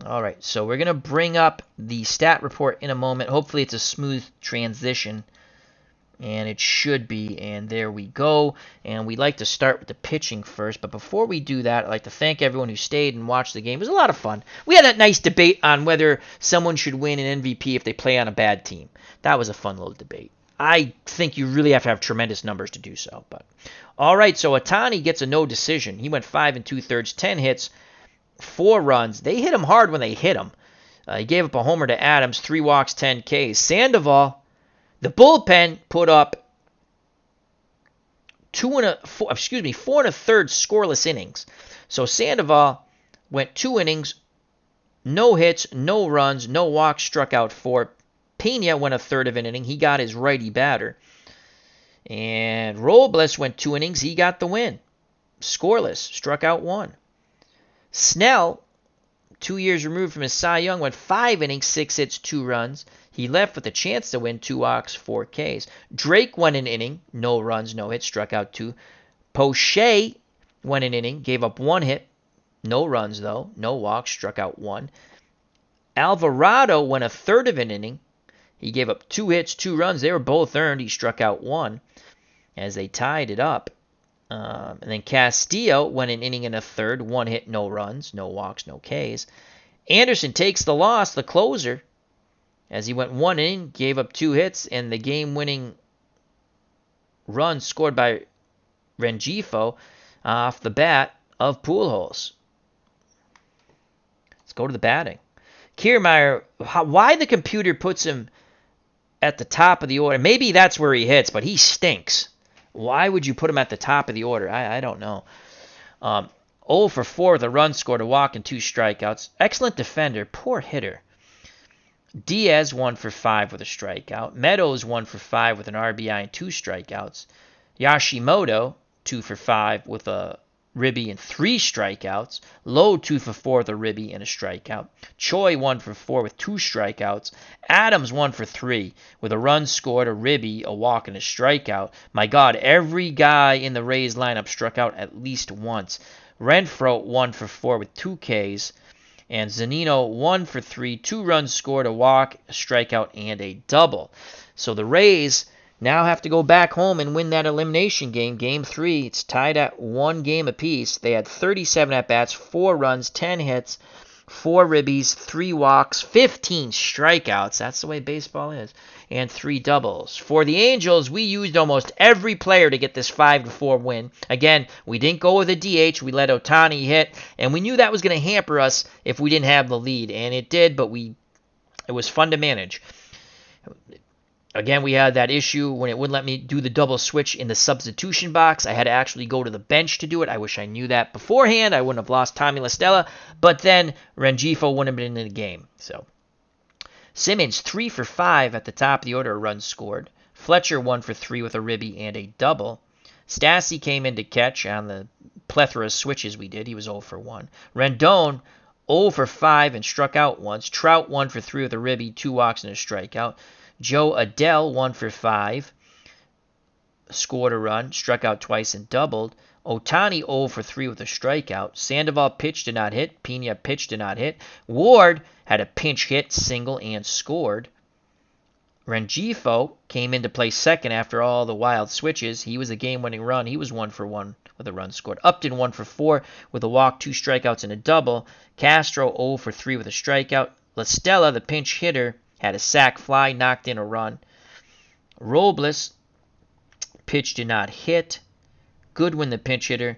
All right, so we're going to bring up the stat report in a moment. Hopefully it's a smooth transition, and it should be, and there we go. And we'd like to start with the pitching first, but before we do that, I'd like to thank everyone who stayed and watched the game. It was a lot of fun. We had that nice debate on whether someone should win an MVP if they play on a bad team. That was a fun little debate. I think you really have to have tremendous numbers to do so. But all right, so Ohtani gets a no decision. He went 5 2/3, 10 hits, 4 runs. They hit him hard when they hit him. He gave up a homer to Adams, 3 walks, 10 Ks. Sandoval, the bullpen, put up 4 1/3 scoreless innings. So Sandoval went 2 innings, no hits, no runs, no walks, struck out 4. Pena went 1/3 of an inning. He got his righty batter. And Robles went 2 innings. He got the win. Scoreless. Struck out 1. Snell, 2 years removed from his Cy Young, went 5 innings, 6 hits, 2 runs. He left with a chance to win, 2 walks, 4 Ks. Drake went an inning. No runs, no hits, struck out 2. Poche went an inning. Gave up 1 hit. No runs, though. No walks, struck out 1. Alvarado went 1/3 of an inning. He gave up 2 hits, 2 runs. They were both earned. He struck out 1 as they tied it up. And then Castillo went an inning and 1/3, 1 hit, no runs, no walks, no Ks. Anderson takes the loss, the closer, as he went 1 inning, gave up 2 hits, and the game-winning run scored by Rengifo off the bat of Pujols. Let's go to the batting. Kiermaier, why the computer puts him at the top of the order? Maybe that's where he hits, but he stinks. Why would you put him at the top of the order? I don't know. 0 for 4 with a run scored, a walk, and 2 strikeouts. Excellent defender, poor hitter. Diaz 1 for 5 with a strikeout. Meadows 1 for 5 with an RBI and 2 strikeouts. Yashimoto 2 for 5 with a ribby and 3 strikeouts. Lowe 2 for 4 with a ribby and a strikeout. Choi 1 for 4 with 2 strikeouts. Adams 1 for 3 with a run scored, a ribby, a walk, and a strikeout. My God, every guy in the Rays lineup struck out at least once. Renfroe 1 for 4 with 2 Ks. And Zunino 1 for 3, 2 runs scored, a walk, a strikeout, and a double. So the Rays now have to go back home and win that elimination game, Game 3. It's tied at 1 game apiece. They had 37 at-bats, 4 runs, 10 hits, 4 ribbies, 3 walks, 15 strikeouts. That's the way baseball is. And 3 doubles. For the Angels, we used almost every player to get this 5-4 win. Again, we didn't go with a DH. We let Ohtani hit, and we knew that was going to hamper us if we didn't have the lead. And it did, but it was fun to manage. Again, we had that issue when it wouldn't let me do the double switch in the substitution box. I had to actually go to the bench to do it. I wish I knew that beforehand. I wouldn't have lost Tommy La Stella, but then Rengifo wouldn't have been in the game. So Simmons 3 for 5 at the top of the order, runs scored. Fletcher 1 for 3 with a ribby and a double. Stassi came in to catch on the plethora of switches we did. He was 0 for 1. Rendon 0 for 5 and struck out once. Trout 1 for 3 with a ribby, 2 walks and a strikeout. Joe Adele 1 for 5 scored a run, struck out twice and doubled. Ohtani 0 for 3 with a strikeout. Sandoval pitch did not hit. Pena pitch did not hit. Ward had a pinch hit, single, and scored. Rengifo came in to play second after all the wild switches. He was a game-winning run. He was 1 for 1 with a run scored. Upton 1 for 4 with a walk, 2 strikeouts, and a double. Castro 0 for 3 with a strikeout. La Stella, the pinch hitter, had a sac fly, knocked in a run. Robles, pitch did not hit. Goodwin, the pinch hitter,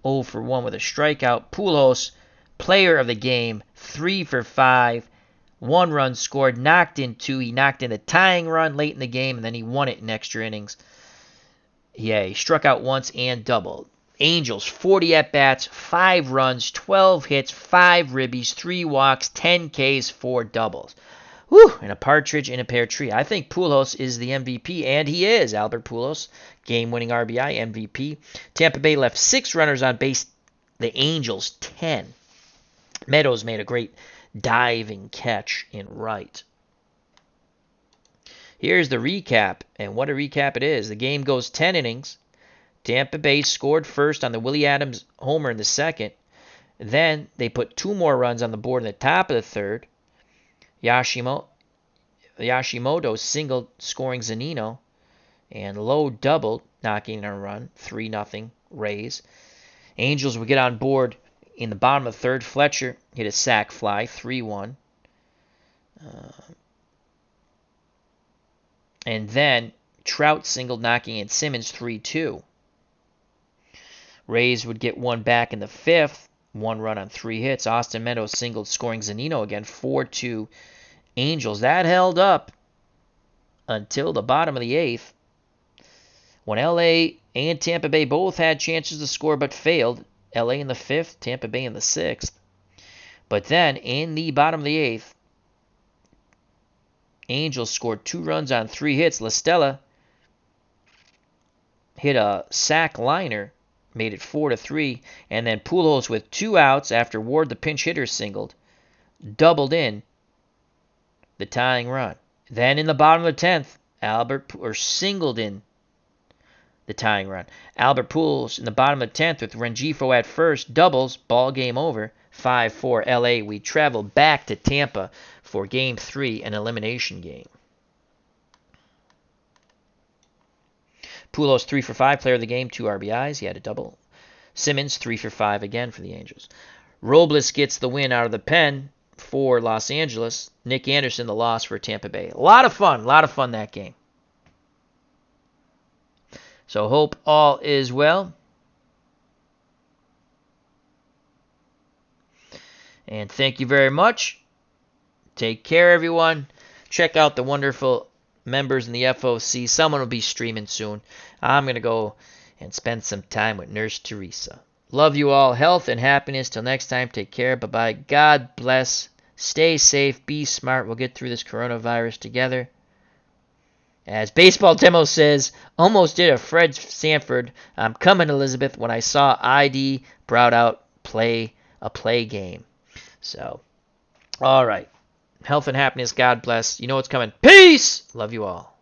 0 for 1 with a strikeout. Pujols, player of the game, 3 for 5. 1 run scored, knocked in 2. He knocked in a tying run late in the game, and then he won it in extra innings. Yeah, he struck out once and doubled. Angels, 40 at-bats, 5 runs, 12 hits, 5 ribbies, 3 walks, 10 Ks, 4 doubles. Whew, and a partridge in a pear tree. I think Pujols is the MVP, and he is. Albert Pujols, game-winning RBI, MVP. Tampa Bay left 6 runners on base. The Angels, 10. Meadows made a great diving catch in right. Here's the recap, and what a recap it is. The game goes 10 innings. Tampa Bay scored first on the Willie Adams homer in the second. Then they put 2 more runs on the board in the top of the third. Yashimoto singled, scoring Zunino, and Lowe doubled, knocking in a run, 3-0 Rays. Angels would get on board in the bottom of the third. Fletcher hit a sac fly, 3-1. And then Trout singled, knocking in Simmons, 3-2. Rays would get 1 back in the 5th, 1 run on 3 hits. Austin Meadows singled, scoring Zunino again, 4-2 Angels. That held up until the bottom of the 8th, when LA and Tampa Bay both had chances to score but failed. LA in the 5th, Tampa Bay in the 6th. But then, in the bottom of the 8th, Angels scored 2 runs on 3 hits. La Stella hit a sac liner, made it 4-3, and then Pujols with 2 outs after Ward, the pinch hitter, singled, doubled in the tying run. Then in the bottom of the 10th, singled in the tying run. Albert Pujols in the bottom of the 10th with Rengifo at first, doubles, ball game over, 5-4 LA. We travel back to Tampa for Game 3, an elimination game. Pujols 3 for 5, player of the game, 2 RBIs. He had a double. Simmons 3 for 5 again for the Angels. Robles gets the win out of the pen for Los Angeles. Nick Anderson the loss for Tampa Bay. A lot of fun that game. So hope all is well. And thank you very much. Take care, everyone. Check out the wonderful members in the FOC. Someone will be streaming soon. I'm going to go and spend some time with Nurse Teresa. Love you all. Health and happiness. Till next time, take care. Bye-bye. God bless. Stay safe. Be smart. We'll get through this coronavirus together. As Baseball Demo says, almost did a Fred Sanford. I'm coming, Elizabeth, when I saw ID brought out play game. So, all right. Health and happiness. God bless. You know what's coming. Peace! Love you all.